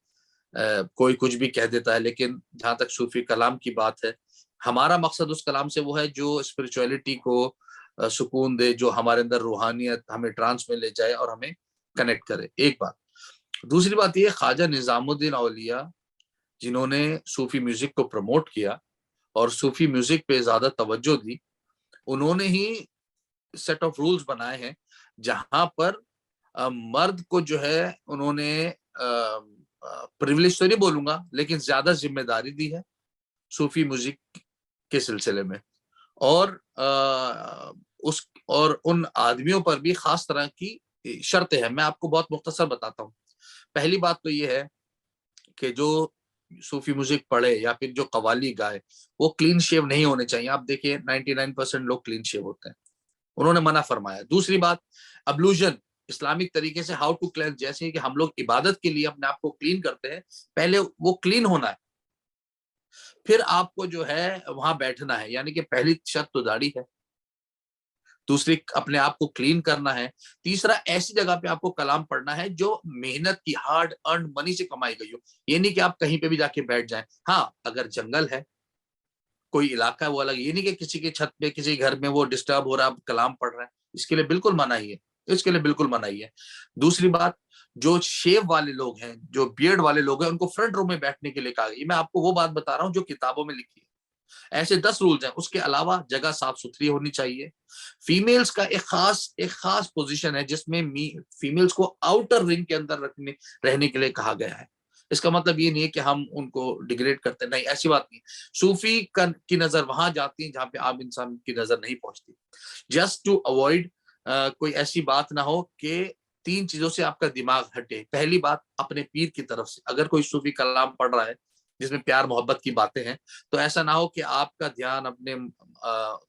कोई कुछ भी कह देता है। लेकिन जहां तक सूफी कलाम की बात है, हमारा मकसद उस कलाम से वो है जो स्पिरिचुअलिटी को सुकून दे, जो हमारे अंदर रूहानियत, हमें ट्रांस में ले जाए और हमें कनेक्ट करे। एक बात। दूसरी बात ये, ख्वाजा निजामुद्दीन औलिया जिन्होंने सूफी म्यूजिक को प्रमोट किया और सूफी म्यूजिक पे ज्यादा तवज्जो दी, उन्होंने ही सेट ऑफ रूल्स बनाए हैं जहां पर मर्द को जो है उन्होंने प्रिविलेज तो नहीं बोलूंगा, लेकिन ज्यादा जिम्मेदारी दी है सूफी म्यूजिक के सिलसिले में। और उस और उन आदमियों पर भी खास तरह की शर्तें हैं। मैं आपको बहुत मुख्तसर बताता हूँ। पहली बात तो ये है कि जो सूफी म्यूजिक पढ़े या फिर जो कवाली गाए, वो क्लीन शेव नहीं होने चाहिए। आप देखिए 99% लोग क्लीन शेव होते हैं, उन्होंने मना फरमाया। दूसरी बात, अब्लूजन, इस्लामिक तरीके से हाउ टू क्लेंस, जैसे कि हम लोग इबादत के लिए अपने आप को क्लीन करते हैं, पहले वो क्लीन होना है, फिर आपको जो है वहां बैठना है। यानी कि पहली शर्त तो दाढ़ी है, दूसरी अपने आप को क्लीन करना है, तीसरा ऐसी जगह पे आपको कलाम पढ़ना है जो मेहनत की, हार्ड अर्न मनी से कमाई गई हो। ये नहीं कि आप कहीं पे भी जाके बैठ जाएं। हाँ, अगर जंगल है, कोई इलाका है, वो अलग। ये नहीं कि किसी के छत पे, किसी घर में वो डिस्टर्ब हो रहा है, कलाम पढ़ रहे हैं, इसके लिए बिल्कुल मनाही है। इसके लिए बिल्कुल मनाही है। दूसरी बात, जो शेव वाले लोग हैं, जो बियर्ड वाले लोग हैं, उनको फ्रंट रो में बैठने के लिए कहा गया। मैं आपको वो बात बता रहा हूँ जो किताबों में लिखी है। ऐसे 10 रूल्स हैं। उसके अलावा जगह साफ सुथरी होनी चाहिए। फीमेल्स का एक खास पोजीशन है जिसमें फीमेल्स को आउटर रिंग के अंदर रहने के लिए कहा गया है। इसका मतलब ये नहीं है कि हम उनको डिग्रेड करते, नहीं, ऐसी बात नहीं। सूफी की नजर वहां जाती है जहां पे आम इंसान की नजर नहीं पहुंचती। जस्ट टू अवॉइड कोई ऐसी बात ना हो कि 3 चीजों से आपका दिमाग हटे। पहली बात, अपने पीर की तरफ से। अगर कोई सूफी कलाम पढ़ रहा है, जिसमें प्यार मोहब्बत की बातें हैं, तो ऐसा ना हो कि आपका ध्यान अपने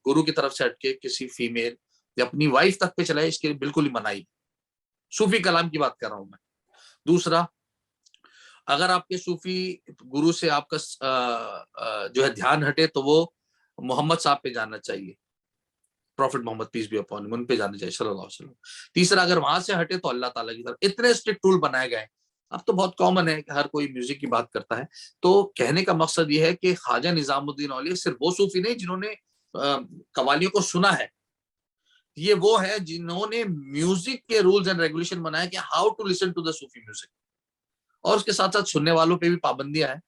गुरु की तरफ से हटके किसी फीमेल या अपनी वाइफ तक पे चलाए, इसके लिए बिल्कुल ही मनाही। सूफी कलाम की बात कर रहा हूं मैं। दूसरा, अगर आपके सूफी गुरु से आपका जो है ध्यान हटे तो वो मोहम्मद साहब पे जाना चाहिए, prophet Mohammad peace be upon him, उन पे जाना चाहिए सल्लल्लाहु अलैहि वसल्लम। तीसरा, अगर वहां से हटे तो अल्लाह ताला की तरफ। इतने स्ट्रिक्ट टूल बनाए गए। अब तो बहुत कॉमन है कि हर कोई म्यूजिक की बात करता है। तो कहने का मकसद ये है कि ख्वाजा निजामुद्दीन औलिया सिर्फ वो सूफी नहीं जिन्होंने कवालियों को सुना है, ये वो है जिन्होंने म्यूजिक के रूल्स एंड रेगुलेशन बनाए कि how to listen to the Sufi music, और उसके साथ साथ सुनने वालों पे भी पाबंदियां हैं।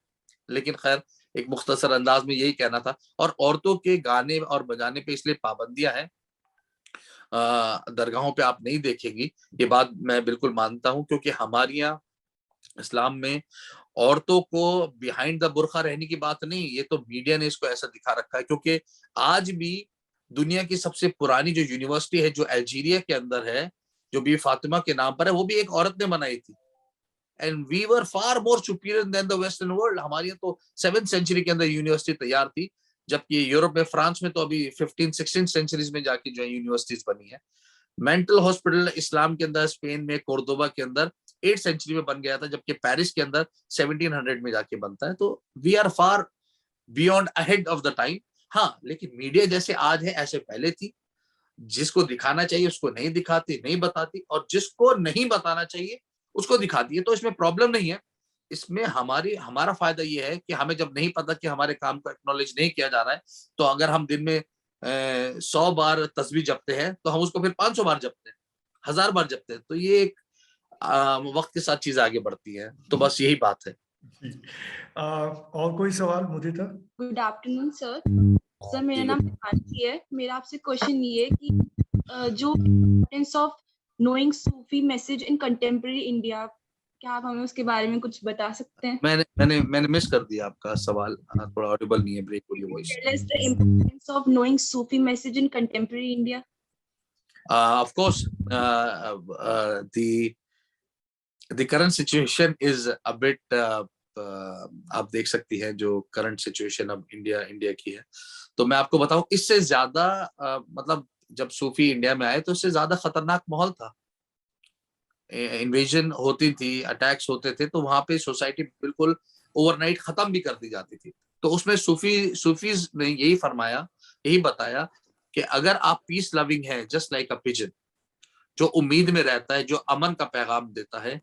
लेकिन खैर, एक मुख्तसर अंदाज में यही कहना था। और औरतों के गाने और बजाने पे इसलिए पाबंदियां हैं, दरगाहों पे आप नहीं देखेंगी, ये बात मैं बिल्कुल मानता हूं, क्योंकि हमारे यहाँ इस्लाम में औरतों को बिहाइंड द बुरखा रहने की बात नहीं, ये तो मीडिया ने इसको ऐसा दिखा रखा है। क्योंकि आज भी दुनिया की सबसे पुरानी जो यूनिवर्सिटी है, जो अल्जीरिया के अंदर है, जो बी फातिमा के नाम पर है, वो भी एक औरत ने बनाई थी। And we were far more superior than the western world. हमारी तो 7th सेंचुरी के अंदर यूनिवर्सिटी तैयार थी, जबकि यूरोप में, फ्रांस में तो अभी 15th-16th सेंचुरीज में जाके जो है यूनिवर्सिटीज बनी है। मेंटल हॉस्पिटल इस्लाम के अंदर स्पेन में कोर्दोबा के अंदर 8th सेंचुरी में बन गया था, जबकि पेरिस के अंदर 1700 में जाके बनता है। तो we are far beyond ahead of the time. हाँ, लेकिन मीडिया जैसे आज है ऐसे पहले थी। जिसको दिखाना चाहिए उसको नहीं दिखाती, नहीं बताती, और जिसको नहीं बताना चाहिए उसको दिखाती है। तो इसमें प्रॉब्लम नहीं है। इसमें हमारा फायदा ये है कि हमें जब नहीं पता कि हमारे काम को एक्नॉलेज नहीं किया जा रहा है, तो अगर हम दिन में 100 बार तस्बीह जपते हैं तो हम उसको फिर 500 बार जपते हैं, 1000 बार जपते हैं। तो ये एक वक्त के साथ चीजें आगे बढ़ती हैं। तो बस यही बात है। और कोई सवाल Mudita? Good afternoon sir. Sir, मेरा नाम हिमांशी है। मेरा आपसे क्वेश्चन ये है कि जो importance of knowing Sufi message in contemporary India, क्या आप हमें उसके बारे में कुछ बता सकते हैं? मैंने मिस कर दिया आपका सवाल, थोड़ा ऑडिबल नहीं है, ब्रेक हो रही है voice. Tell us the importance of knowing Sufi message in contemporary India. Of course, the current situation is a bit आप देख सकती हैं जो करंट सिचुएशन अब इंडिया की है। तो मैं आपको बताऊं, इससे ज्यादा मतलब जब सूफी इंडिया में आए तो इससे ज्यादा खतरनाक माहौल था। इन्वेजन होती थी, अटैक्स होते थे, तो वहां पे सोसाइटी बिल्कुल ओवरनाइट खत्म भी कर दी जाती थी। तो उसमें सूफीज ने यही फरमाया, यही बताया कि अगर आप पीस लविंग है, जस्ट लाइक अ पिजन, जो उम्मीद में रहता है, जो अमन का पैगाम देता है,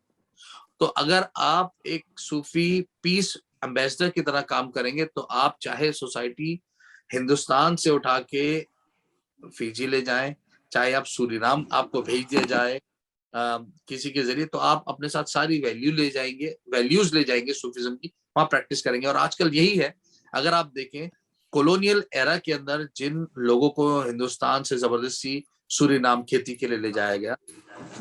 तो अगर आप एक सूफी पीस एम्बेसडर की तरह काम करेंगे तो आप चाहे सोसाइटी हिंदुस्तान से उठा के फिजी ले जाएं, चाहे आप सूरीनाम आपको भेज दिया जाए किसी के जरिए, तो आप अपने साथ सारी वैल्यूज ले जाएंगे सूफिज्म की, वहां प्रैक्टिस करेंगे। और आजकल यही है। अगर आप देखें, कॉलोनियल एरा के अंदर जिन लोगों को हिंदुस्तान से जबरदस्ती सूरीनाम खेती के लिए ले जाया गया,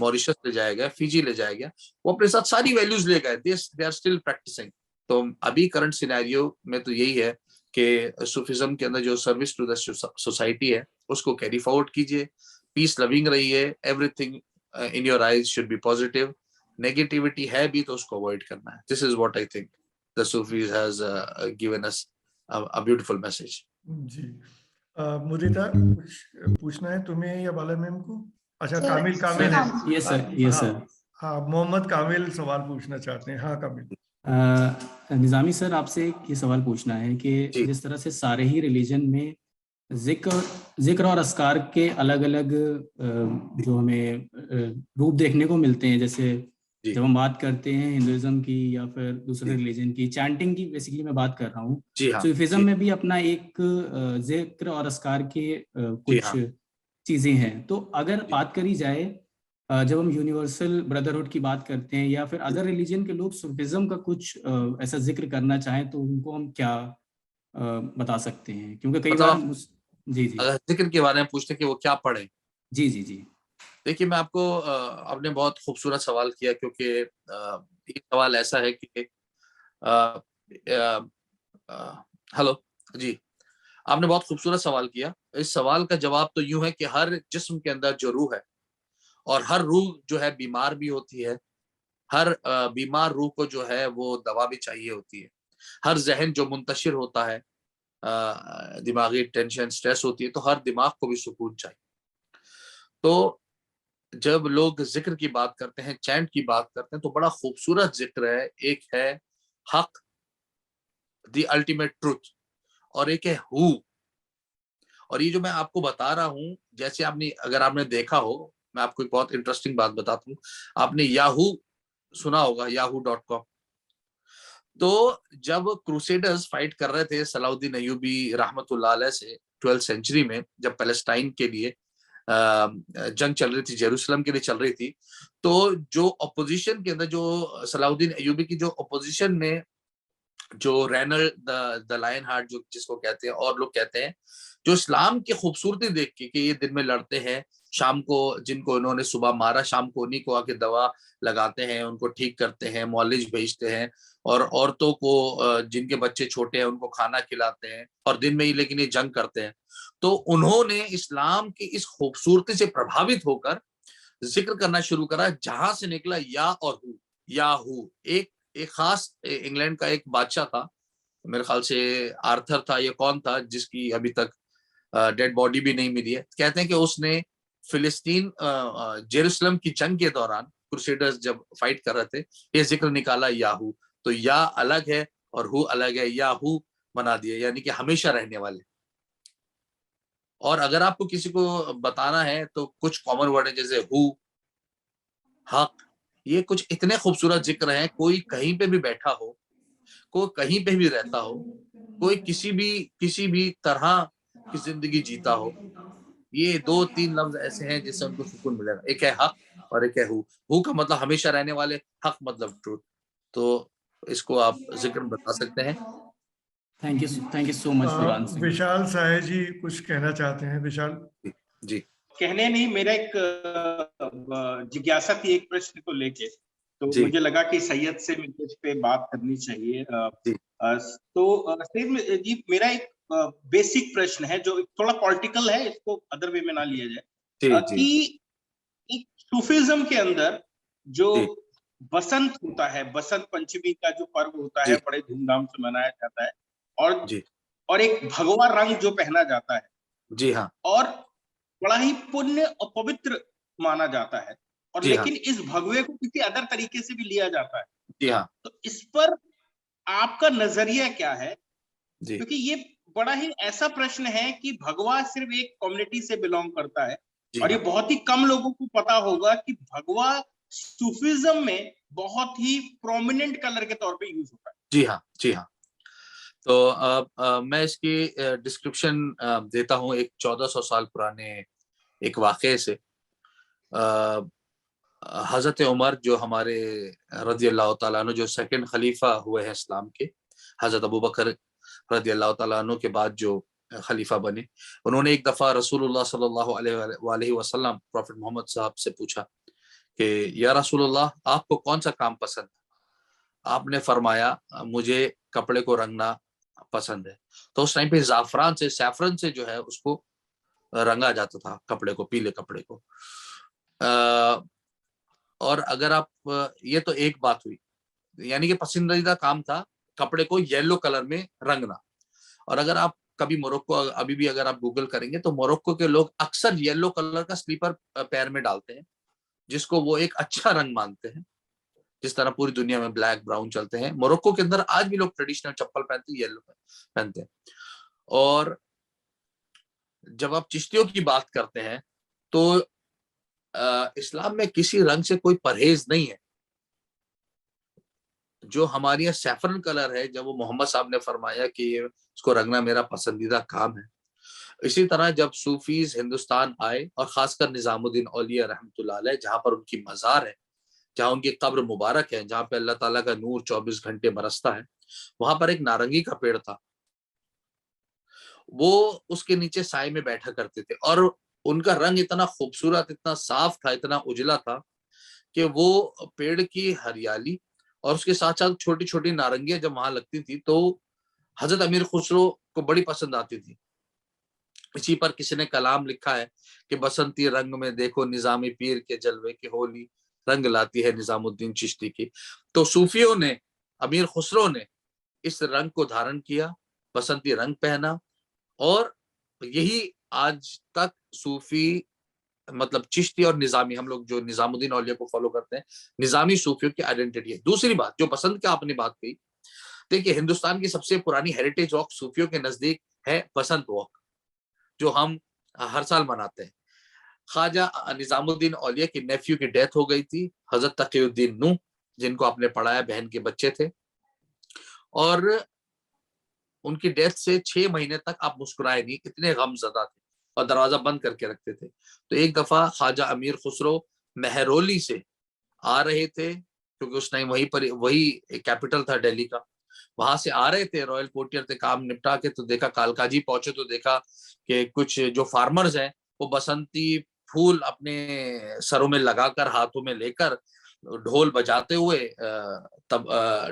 मॉरिशस ले जाया गया, फिजी ले जाया गया, वो अपने साथ सारी वैल्यूज ले गए। They are still practising. तो अभी करंट सिनेरियो में तो यही है कि सूफिज्म के अंदर जो सर्विस टू द सोसाइटी है उसको कैरी फॉरवर्ड कीजिए, पीस लविंग रहिए, everything in your eyes should be positive. Negativity है भी तो उसको अवॉइड करना है। This is what I think the Sufis has given us a beautiful message. जी, मुदिता, कुछ पूछना है तुम्हें या बाला मैम को? अच्छा, कामिल है। Yes sir, yes sir. हाँ, मोहम्मद कामिल सवाल पूछना चाहते हैं। हाँ कामिल। निजामी सर, आपसे ये सवाल पूछना है कि जिस तरह से सारे ही रिलीजन में जिक्र और अस्कार के अलग अलग जो हमें रूप देखने को मिलते हैं, जैसे जब हम बात करते हैं हिंदुइज्म की या फिर दूसरे रिलीजन की, चैंटिंग की बेसिकली मैं बात कर रहा हूँ, सूफिज्म में भी अपना एक जिक्र और अस्कार के कुछ चीजें हैं। तो अगर बात करी जाए, जब हम यूनिवर्सल ब्रदरहुड की बात करते हैं या फिर अदर रिलीजन के लोग सूफिज्म का कुछ ऐसा जिक्र करना चाहें तो उनको हम क्या बता सकते हैं? क्योंकि कई बार जी अगर जिक्र के बारे में पूछते कि वो क्या पढ़े। जी जी जी। देखिए, मैं आपको आपने बहुत खूबसूरत सवाल किया, क्योंकि ये सवाल ऐसा है कि हेलो जी, आपने बहुत खूबसूरत सवाल किया। इस सवाल का जवाब तो यूं है कि हर जिस्म के अंदर जो रूह है, और हर रूह जो है बीमार भी होती है, हर बीमार रूह को जो है वो दवा भी चाहिए होती है। हर जहन जो मुंतशिर होता है, दिमागी टेंशन स्ट्रेस होती है, तो हर दिमाग को भी सुकून चाहिए। तो जब लोग जिक्र की बात करते हैं, चैंट की बात करते हैं, तो बड़ा खूबसूरत जिक्र है। एक है हक, द अल्टीमेट ट्रूथ, और एक है हु। और ये जो मैं आपको बता रहा हूं, जैसे अगर आपने देखा हो, मैं आपको एक बहुत इंटरेस्टिंग बात बताता हूँ। आपने याहू सुना होगा, yahoo.com। तो जब क्रूसेडर्स फाइट कर रहे थे सलाउद्दीन अय्यूबी रहमतुल्लाह अलैह से 12th सेंचुरी में, जब पैलेस्टाइन के लिए जंग चल रही थी, जेरूसलम के लिए चल रही थी, तो जो अपोजिशन के अंदर, जो सलाउद्दीन अय्यूबी की जो अपोजिशन में, जो रैनल द लायन हार्ट जो जिसको कहते हैं, और लोग कहते हैं, जो इस्लाम की खूबसूरती देख के कि ये दिन में लड़ते हैं, शाम को जिनको इन्होंने सुबह मारा, शाम को उन्हीं को आके दवा लगाते हैं, उनको ठीक करते हैं, मौलिज भेजते हैं, और औरतों को जिनके बच्चे छोटे हैं उनको खाना खिलाते हैं, और दिन में ही लेकिन ये जंग करते हैं। तो उन्होंने इस्लाम की इस खूबसूरती से प्रभावित होकर जिक्र करना शुरू करा, जहां से निकला या और हु, याहू। एक खास इंग्लैंड का एक बादशाह था, मेरे ख्याल से आर्थर था, ये कौन था, जिसकी अभी तक डेड बॉडी भी नहीं मिली है। कहते हैं कि उसने फिलिस्तीन जेरूसलम की जंग के दौरान क्रूसेडर्स जब फाइट कर रहे थे, ये जिक्र निकाला याहू। तो या अलग है और हु अलग है, याहू बना दिया, यानी कि हमेशा रहने वाले। और अगर आपको किसी को बताना है तो कुछ कॉमन वर्ड है, जैसे हु, हक, ये कुछ इतने खूबसूरत जिक्र हैं। कोई कहीं पे भी बैठा हो, कोई कहीं पे भी रहता हो, कोई किसी भी तरह की जिंदगी जीता हो, ये 2-3 लफ्ज ऐसे हैं जिससे उनको सुकून मिलेगा। एक है हक और एक है हु का मतलब हमेशा रहने वाले, हक मतलब ट्रूथ। तो इसको आप जिक्र बता सकते हैं। Thank you so much for answering. Vishal साहेब जी कुछ कहना चाहते हैं। विशाल जी। कहने नहीं, मेरा एक जिज्ञासा थी एक प्रश्न को लेके, तो मुझे लगा कि सैयद से मुझे इस पे बात करनी चाहिए। तो सैयद जी, मेरा एक बेसिक प्रश्न है जो थोड़ा पॉलिटिकल है, इसको अदर वे में ना लिया जाए, कि एक सूफीज्म के अंदर जो बसंत होता है, बसंत पंचमी का जो पर्व होता है, बड़े धूमधाम से मनाया जाता है, और एक भगवा रंग जो पहना जाता है, जी हाँ, और बड़ा ही पुण्य और पवित्र माना जाता है, और लेकिन इस भगवे को किसी अदर तरीके से भी लिया जाता है। जी हाँ। तो इस पर आपका नजरिया क्या है? क्योंकि ये बड़ा ही ऐसा प्रश्न है कि भगवा सिर्फ एक कम्युनिटी से बिलोंग करता है, और ये बहुत ही कम लोगों को पता होगा कि भगवा सूफीज्म में बहुत ही प्रोमिनेंट कलर के तौर पे यूज होता है। जी हाँ, जी हाँ। तो मैं इसकी डिस्क्रिप्शन देता हूँ एक 1400 साल पुराने एक वाक़े से। हजरत उमर जो हमारे रज़ी अल्लाह तआला अन्हु, जो सेकंड खलीफा हुए हैं इस्लाम के, हजरत अबू बकर रज़ी अल्लाह तआला अन्हु के बाद जो खलीफा बने, उन्होंने एक दफा रसूलुल्लाह सल्लल्लाहु अलैहि वसल्लम, प्रॉफेट मोहम्मद साहब से पूछा कि या रसूलुल्लाह, आपको कौन सा काम पसंद है? आपने फरमाया मुझे कपड़े को रंगना पसंद है। तो उस टाइम पे सैफरन से जो है उसको रंगा जाता था कपड़े को, पीले कपड़े को। और अगर आप, ये तो एक बात हुई, यानी कि पसंदीदा काम था कपड़े को येलो कलर में रंगना। और अगर आप कभी मोरक्को, अभी भी अगर आप गूगल करेंगे तो मोरक्को के लोग अक्सर येलो कलर का स्लीपर पैर में डालते हैं, जिसको वो एक अच्छा रंग मानते हैं। जिस तरह पूरी दुनिया में ब्लैक ब्राउन चलते हैं, मोरक्को के अंदर आज भी लोग ट्रेडिशनल चप्पल पहनते हैं, येलो पहनते हैं। और जब आप चिश्तियों की बात करते हैं तो इस्लाम में किसी रंग से कोई परहेज नहीं है। जो हमारे यहाँ सैफरन कलर है, जब वो मोहम्मद साहब ने फरमाया कि इसको रंगना मेरा पसंदीदा काम है, इसी तरह जब सूफीज हिंदुस्तान आए, और खासकर निजामुद्दीन औलिया रहमतुल्लाह अलैह, जहां पर उनकी मजार है, जहां उनकी कब्र मुबारक है, जहां पे अल्लाह ताला का नूर 24 घंटे बरसता है, वहां पर एक नारंगी का पेड़ था। वो उसके नीचे साए में बैठा करते थे, और उनका रंग इतना खूबसूरत, इतना साफ था, इतना उजला था कि वो पेड़ की हरियाली और उसके साथ साथ छोटी छोटी नारंगियां जब वहां लगती थी तो हजरत अमीर खुसरो को बड़ी पसंद आती थी। इसी पर किसी ने कलाम लिखा है कि बसंती रंग में देखो निजामी पीर के जलवे की होली रंग लाती है निजामुद्दीन चिश्ती की। तो सूफियों ने, अमीर खुसरो ने इस रंग को धारण किया, बसंती रंग पहना, और यही आज तक सूफी मतलब चिश्ती और निजामी, हम लोग जो निजामुद्दीन औलिया को फॉलो करते हैं, निजामी सूफियों की आइडेंटिटी है। दूसरी बात, जो बसंत की आपने बात कही, देखिए हिंदुस्तान की सबसे पुरानी हेरिटेज वॉक सूफियों के नजदीक है बसंत वॉक, जो हम हर साल मनाते हैं। ख्वाजा निजामुद्दीन औलिया की नेफ्यू की डेथ हो गई थी, हजरत तकीउद्दीन नूह, जिनको आपने पढ़ाया, बहन के बच्चे थे, और उनकी डेथ से 6 महीने तक आप मुस्कुराए नहीं, इतने गमज़दा थे और दरवाजा बंद करके रखते थे। तो एक दफा ख्वाजा अमीर खुसरो मेहरौली से आ रहे थे, क्योंकि उस टाइम वही कैपिटल था दिल्ली का, वहां से आ रहे थे, रॉयल कोर्टियर से काम निपटा के, तो देखा कालकाजी पहुंचे तो देखा कि कुछ जो फार्मर्स हैं वो बसंती फूल अपने सरों में लगाकर, हाथों में लेकर, ढोल बजाते हुए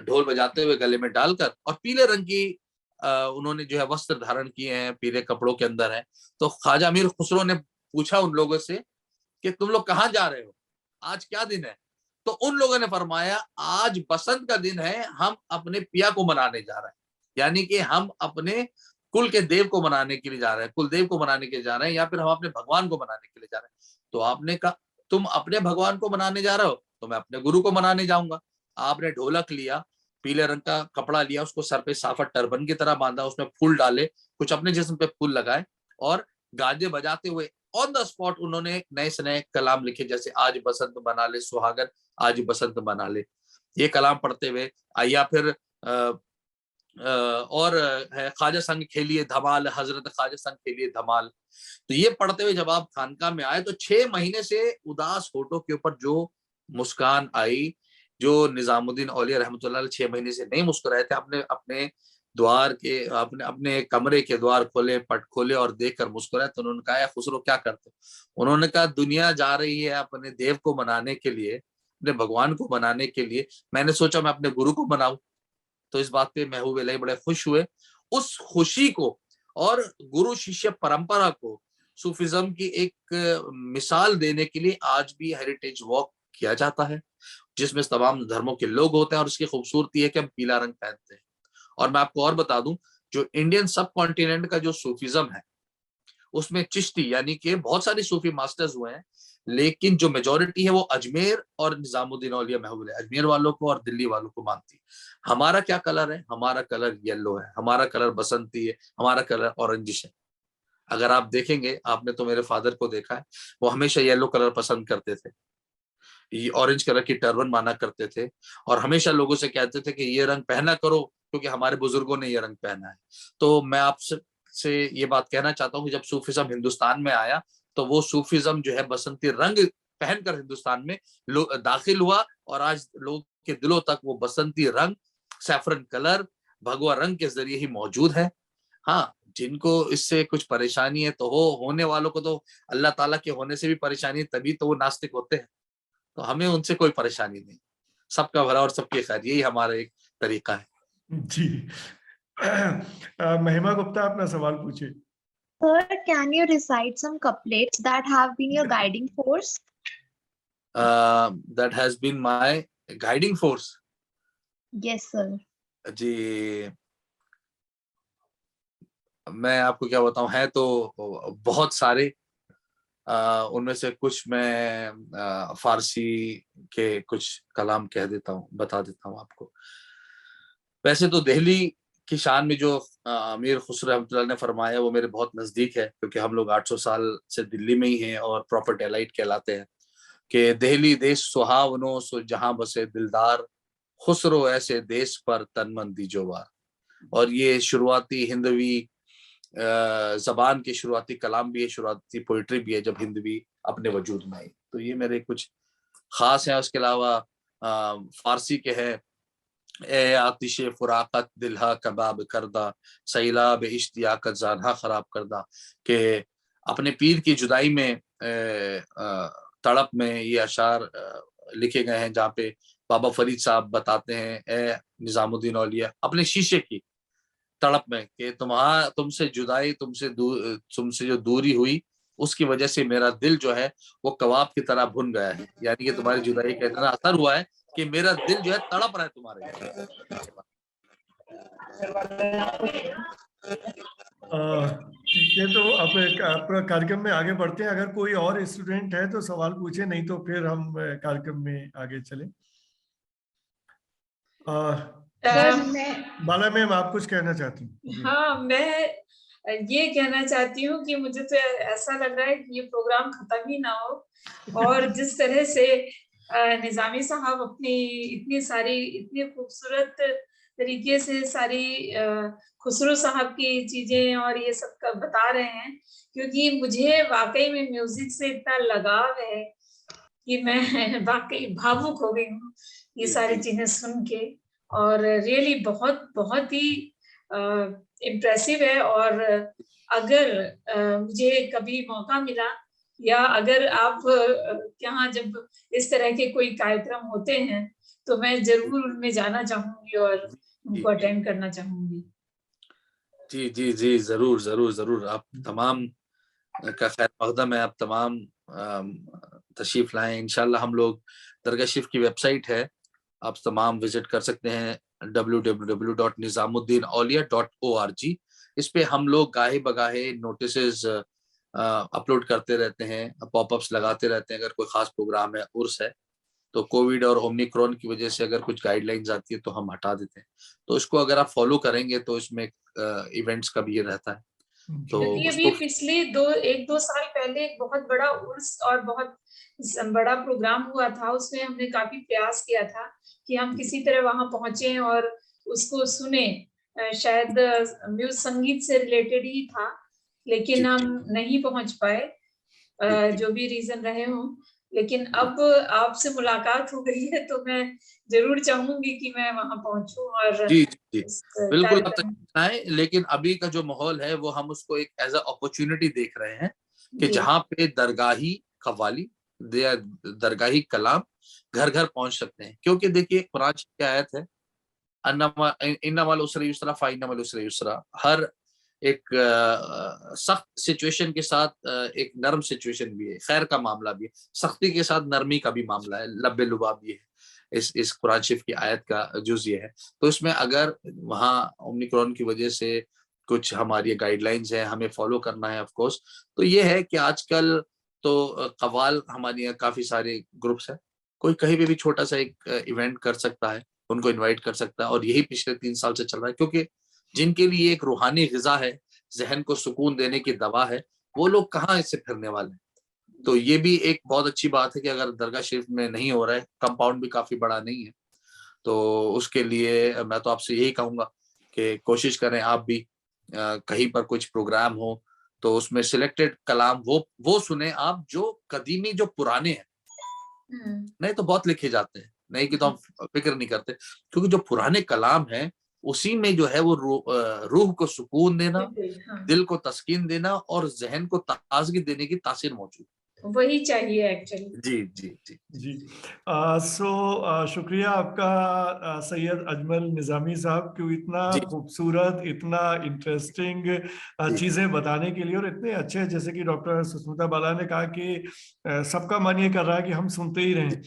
ढोल बजाते हुए गले में डालकर, और पीले रंग की उन्होंने जो है वस्त्र धारण किए हैं, पीले कपड़ों के अंदर है। तो ख्वाजा अमीर खुसरो ने पूछा उन लोगों से कि तुम लोग कहाँ जा रहे हो, आज क्या दिन है? तो उन लोगों ने फरमाया, आज बसंत का दिन है, हम अपने पिया को मनाने जा रहे हैं, यानी कि हम अपने कुल के देव को मनाने के लिए जा रहे हैं, कुल देव को मनाने के लिए जा रहे हैं, या फिर हम अपने भगवान को मनाने के लिए जा रहे हैं। तो आपने कहा, तुम अपने भगवान को मनाने जा रहे हो, तो मैं अपने गुरु को मनाने जाऊंगा। आपने ढोलक लिया, पीले रंग का कपड़ा लिया, उसको सर पे साफा टर्बन की तरह बांधा, उसमें फूल डाले, कुछ अपने जिस्म पे फूल लगाए, और गाजे बजाते हुए ऑन द स्पॉट उन्होंने नए से नए कलाम लिखे, जैसे आज बसंत बना ले सुहागन, आज बसंत बना ले, ये कलाम पढ़ते हुए, या फिर और है ख्वाजा संग खेलिए धमाल, हजरत ख्वाजा संग खेलिए धमाल। तो ये पढ़ते हुए जब आप खानका में आए, तो 6 महीने से उदास होठों के ऊपर जो मुस्कान आई, जो निजामुद्दीन औलिया रहमतुल्लाह 6 महीने से नहीं मुस्कुराए थे, अपने अपने द्वार के, अपने अपने कमरे के द्वार खोले, पट खोले और देखकर मुस्कुराए। तो उन्होंने कहा, खुसरो क्या करते? उन्होंने कहा, दुनिया जा रही है अपने देव को मनाने के लिए, अपने भगवान को मनाने के लिए, मैंने सोचा मैं अपने गुरु को मनाऊं। तो इस बात पे महबूब इलाही बड़े खुश हुए। उस खुशी को और गुरु शिष्य परंपरा को सूफिज्म की एक मिसाल देने के लिए आज भी हेरिटेज वॉक किया जाता है, जिसमें तमाम धर्मों के लोग होते हैं, और इसकी खूबसूरती है कि हम पीला रंग पहनते हैं। और मैं आपको और बता दूं, जो इंडियन सब कॉन्टिनेंट का जो सूफिज्म है, उसमें चिश्ती यानी कि बहुत सारे सूफी मास्टर्स हुए हैं, लेकिन जो मेजोरिटी है वो अजमेर और निजामुद्दीन औलिया महबूब अजमेर वालों को और दिल्ली वालों को मानती है। हमारा क्या कलर है? हमारा कलर येलो है, हमारा कलर बसंती है, हमारा कलर ऑरेंजिश है। अगर आप देखेंगे, आपने तो मेरे फादर को देखा है, वो हमेशा येलो कलर पसंद करते थे, ये ऑरेंज कलर की टर्बन माना करते थे, और हमेशा लोगों से कहते थे कि ये रंग पहना करो क्योंकि हमारे बुजुर्गों ने ये रंग पहना है। तो मैं आपसे ये बात कहना चाहता हूँ कि जब सूफिज्म हिंदुस्तान में आया, तो वो सूफिज्म जो है बसंती रंग पहनकर हिंदुस्तान में दाखिल हुआ, और आज लोग के दिलों तक वो बसंती रंग, सैफरन कलर, भगवा रंग के जरिए ही मौजूद है। हाँ, जिनको इससे कुछ परेशानी है, तो होने वालों को तो अल्लाह ताला के होने से भी परेशानी है, तभी तो वो नास्तिक होते हैं। तो हमें उनसे कोई परेशानी नहीं, सबका भला और सबकी खैर, यही हमारा एक तरीका है। जी। महिमा गुप्ता, अपना सवाल पूछिए। Sir, can you recite some couplets that have been your guiding force? That has been my guiding force. Yes, sir. जी, मैं आपको क्या बताऊं, है तो बहुत सारे, उनमें से कुछ मैं फारसी के कुछ कलाम कह देता हूँ, बता देता हूँ आपको। वैसे तो दिल्ली की शान में जो अमीर खुसरो रहमतुल्लाह ने फरमाया, वो मेरे बहुत नजदीक है, क्योंकि हम लोग 800 साल से दिल्ली में ही हैं और प्रॉपर डेलाइट कहलाते हैं, कि दिल्ली देश सुहावनो सो जहां बसे दिलदार, खुसरो ऐसे देश पर तन मन दीजोवार। और ये शुरुआती हिंदवी जबान के शुरुआती कलाम भी है, शुरुआती पोइट्री भी है, जब हिंदवी अपने वजूद में आई। तो ये मेरे कुछ खास हैं। उसके अलावा फारसी के हैं, ए आतिश फुराकत दिलहा कबाब करदा, सैलाब इश्तियाकत जानहा खराब करदा, के अपने पीर की जुदाई में तड़प में ये अशार लिखे गए हैं, जहाँ पे बाबा फरीद साहब बताते हैं, ए निजामुद्दीन औलिया अपने शीशे की तड़प में, कि तुमसे जुदाई, तुमसे जो दूरी हुई, उसकी वजह से मेरा दिल जो है वो कबाब की तरह भुन गया है, यानी कि तुम्हारी जुदाई का इतना असर हुआ है कि मेरा दिल जो है तड़प रहा है तुम्हारे लिए। ठीक है, तो अब कार्यक्रम में आगे बढ़ते हैं। अगर कोई और स्टूडेंट है तो सवाल पूछे, नहीं तो फिर हम कार्यक्रम में आगे चलें। बाला मैम, आप कुछ कहना चाहती हैं? हाँ, मैं ये कहना चाहती हूँ कि मुझे तो ऐसा लग रहा है कि ये प्रोग्राम खत्म ही ना हो। और जिस तरह से निजामी साहब अपनी इतनी खूबसूरत तरीके से सारी खुसरो साहब की चीजें और ये सब का बता रहे हैं, क्योंकि मुझे वाकई में म्यूजिक से इतना लगाव है कि मैं वाकई भावुक हो गई हूँ ये सारी चीजें सुन के। और रियली बहुत बहुत ही इम्प्रेसिव है। और अगर मुझे कभी मौका मिला, या अगर आप यहाँ जब इस तरह के कोई कार्यक्रम होते हैं, तो मैं जरूर उनमें जाना चाहूंगी और उनको अटेंड करना चाहूंगी। जी जी जी, जरूर जरूर जरूर। आप तमाम का खैर मकदम है, आप तमाम तशरीफ लाएं। इंशाल्लाह हम लोग दरगाह शरीफ की वेबसाइट है, आप तमाम विजिट कर सकते हैं, www.nizamuddinaulia.org। इस पे हम लोग गाहे बगाहे नोटिसेस अपलोड करते रहते हैं, पॉपअप्स लगाते रहते हैं। अगर कोई खास प्रोग्राम है, उर्स है, तो कोविड और ओमिक्रॉन की वजह से अगर कुछ गाइडलाइंस आती है तो हम हटा देते हैं। तो इसको अगर आप फॉलो करेंगे तो इसमें इवेंट्स का भी ये रहता है। तो अभी पिछले 1-2 साल पहले एक बहुत बड़ा उर्स और बहुत बड़ा प्रोग्राम हुआ था, उसमें हमने काफी प्रयास किया था कि हम किसी तरह वहां पहुंचे और उसको सुने। शायद म्यूजिक संगीत से रिलेटेड ही था, लेकिन हम नहीं पहुंच पाए, जो भी रीजन रहे हों। लेकिन अब आपसे मुलाकात हो गई है, तो मैं जरूर चाहूंगी कि मैं वहां पहुंचूं और जी जी बिल्कुल आप तक आए। लेकिन अभी का जो माहौल है वो हम उसको एक एज अ अपॉर्चुनिटी देख रहे हैं कि जहाँ पे दरगाही कव्वाली, दरगाही कलाम घर घर पहुंच सकते हैं। क्योंकि देखिए कुरान की आयत है, इन्नमल उसरि युस्रा फइन्नमल उसरि युस्रा। हर एक सख्त सिचुएशन के साथ एक नरम सिचुएशन भी है, खैर का मामला भी है, सख्ती के साथ नरमी का भी मामला है, लब्बे लुबाब भी है। इस कुरान शरीफ की आयत का जुज ये है। तो इसमें अगर वहाँ ओमिक्रॉन की वजह से कुछ हमारी गाइडलाइंस है, हमें फॉलो करना है ऑफ कोर्स। तो ये है कि आजकल तो कव्वाल हमारे यहाँ काफी सारे ग्रुप्स हैं, कोई कहीं पे भी छोटा सा एक इवेंट कर सकता है, उनको इनवाइट कर सकता है। और यही पिछले 3 साल से चल रहा है, क्योंकि जिनके लिए एक रूहानी ग़िज़ा है, जहन को सुकून देने की दवा है, वो लोग कहाँ इससे फिरने वाले हैं। तो ये भी एक बहुत अच्छी बात है कि अगर दरगाह शरीफ में नहीं हो रहा है, कंपाउंड भी काफी बड़ा नहीं है, तो उसके लिए मैं तो आपसे यही कहूंगा कि कोशिश करें आप भी कहीं पर कुछ प्रोग्राम हो तो उसमें सिलेक्टेड कलाम वो सुने आप, जो कदीमी, जो पुराने हैं। नहीं तो बहुत लिखे जाते हैं, नहीं कि तो हम फिक्र नहीं करते, क्योंकि जो पुराने कलाम हैं उसी में जो है वो रूह को सुकून देना, दिल को तस्कीन देना और जहन को ताजगी देने की तासीर मौजूद, वही चाहिए एक्चुअली। जी जी जी जी। शुक्रिया आपका सैयद अजमल निजामी साहब, क्यों इतना खूबसूरत, इतना इंटरेस्टिंग चीजें बताने के लिए, और इतने अच्छे, जैसे कि डॉक्टर सुष्मिता बाला ने कहा कि सबका मन ये कर रहा है कि हम सुनते ही रहें,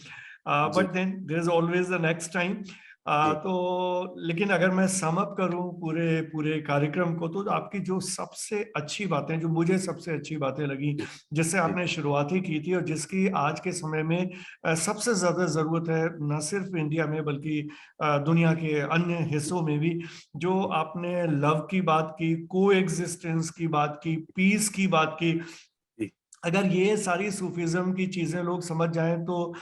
but then there is always the next time. तो लेकिन अगर मैं सम अप करूं पूरे कार्यक्रम को, तो आपकी जो सबसे अच्छी बातें, जो मुझे सबसे अच्छी बातें लगी, जिससे आपने शुरुआत ही की थी और जिसकी आज के समय में सबसे ज्यादा जरूरत है, न सिर्फ इंडिया में बल्कि दुनिया के अन्य हिस्सों में भी, जो आपने लव की बात की, को एग्जिस्टेंस की बात की, पीस की बात की। अगर ये सारी सूफिज्म की चीजें लोग समझ जाएं तो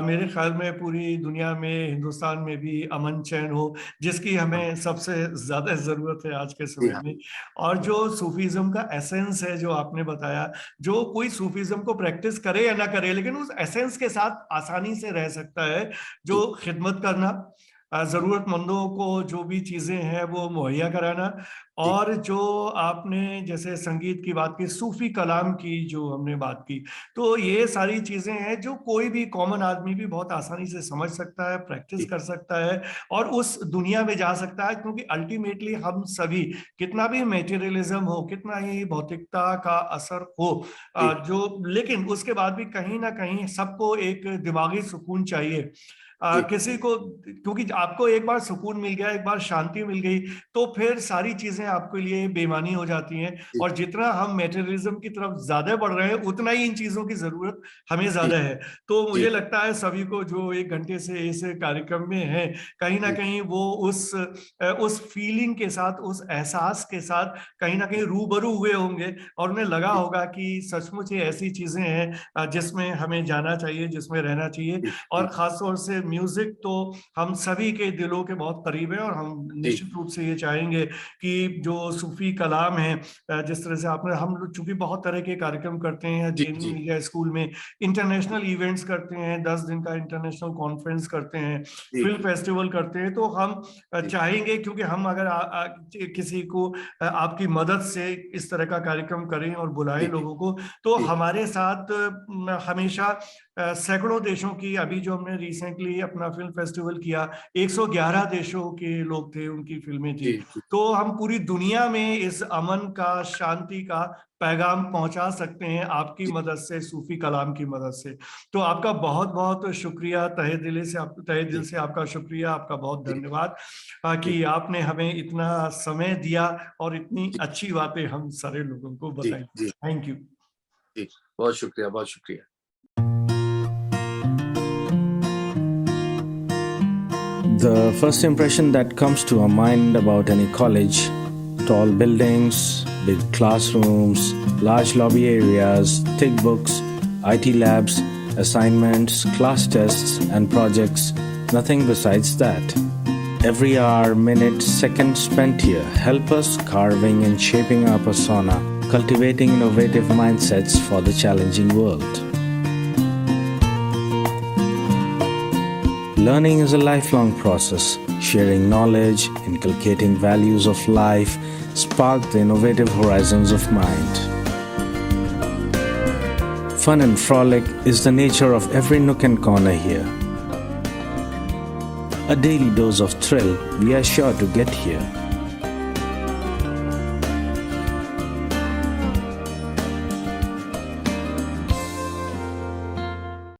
मेरे ख्याल में पूरी दुनिया में, हिंदुस्तान में भी अमन चैन हो, जिसकी हमें सबसे ज्यादा जरूरत है आज के समय में। और जो सूफिज्म का एसेंस है, जो आपने बताया, जो कोई सूफिज्म को प्रैक्टिस करे या ना करे, लेकिन उस एसेंस के साथ आसानी से रह सकता है, जो खिदमत करना, जरूरतमंदों को जो भी चीजें हैं वो मुहैया कराना, और जो आपने जैसे संगीत की बात की, सूफी कलाम की जो हमने बात की, तो ये सारी चीजें हैं जो कोई भी कॉमन आदमी भी बहुत आसानी से समझ सकता है, प्रैक्टिस कर सकता है और उस दुनिया में जा सकता है। क्योंकि अल्टीमेटली हम सभी, कितना भी मेटेरियलिज्म हो, कितना ही भौतिकता का असर हो, जो, लेकिन उसके बाद भी कहीं ना कहीं सबको एक दिमागी सुकून चाहिए। किसी को, क्योंकि आपको एक बार सुकून मिल गया, एक बार शांति मिल गई, तो फिर सारी चीजें आपके लिए बेमानी हो जाती हैं। और जितना हम मेटेरियलिज्म की तरफ ज्यादा बढ़ रहे हैं, उतना ही इन चीजों की जरूरत हमें ज्यादा है। तो मुझे लगता है सभी को जो 1 घंटे से इस कार्यक्रम में है, कहीं ना कहीं वो उस फीलिंग के साथ, उस एहसास के साथ कहीं ना कहीं रूबरू हुए होंगे, और उन्हें लगा होगा कि सचमुच ये ऐसी चीजें हैं जिसमें हमें जाना चाहिए, जिसमें रहना चाहिए। और खासतौर से म्यूजिक तो हम सभी के दिलों के बहुत करीब है, और हम निश्चित रूप से ये चाहेंगे कि जो सूफी कलाम है, जिस तरह से आपने, हम लोग चूंकि बहुत तरह के कार्यक्रम करते हैं या स्कूल में इंटरनेशनल इवेंट्स करते हैं, 10 दिन का इंटरनेशनल कॉन्फ्रेंस करते हैं, फिल्म फेस्टिवल करते हैं, तो हम चाहेंगे, क्योंकि हम अगर किसी को आपकी मदद से इस तरह का कार्यक्रम करें और बुलाएं लोगों को, तो हमारे साथ हमेशा सैकड़ों देशों की, अभी जो हमने रिसेंटली अपना फिल्म फेस्टिवल किया, 111 देशों के लोग थे, उनकी फिल्में थी। तो हम पूरी दुनिया में इस अमन का, शांति का पैगाम पहुंचा सकते हैं आपकी मदद से, सूफी कलाम की मदद से। तो आपका बहुत बहुत शुक्रिया, तहे दिल से आपका शुक्रिया, आपका बहुत धन्यवाद कि आपने हमें इतना समय दिया और इतनी अच्छी बातें हम सारे लोगों को बताई। Thank you. बहुत शुक्रिया, बहुत शुक्रिया। The first impression that comes to our mind about any college: tall buildings, big classrooms, large lobby areas, thick books, IT labs, assignments, class tests, and projects. Nothing besides that. Every hour, minute, second spent here help us carving and shaping our persona, cultivating innovative mindsets for the challenging world. Learning is a lifelong process. Sharing knowledge, inculcating values of life, spark the innovative horizons of mind. Fun and frolic is the nature of every nook and corner here. A daily dose of thrill we are sure to get here.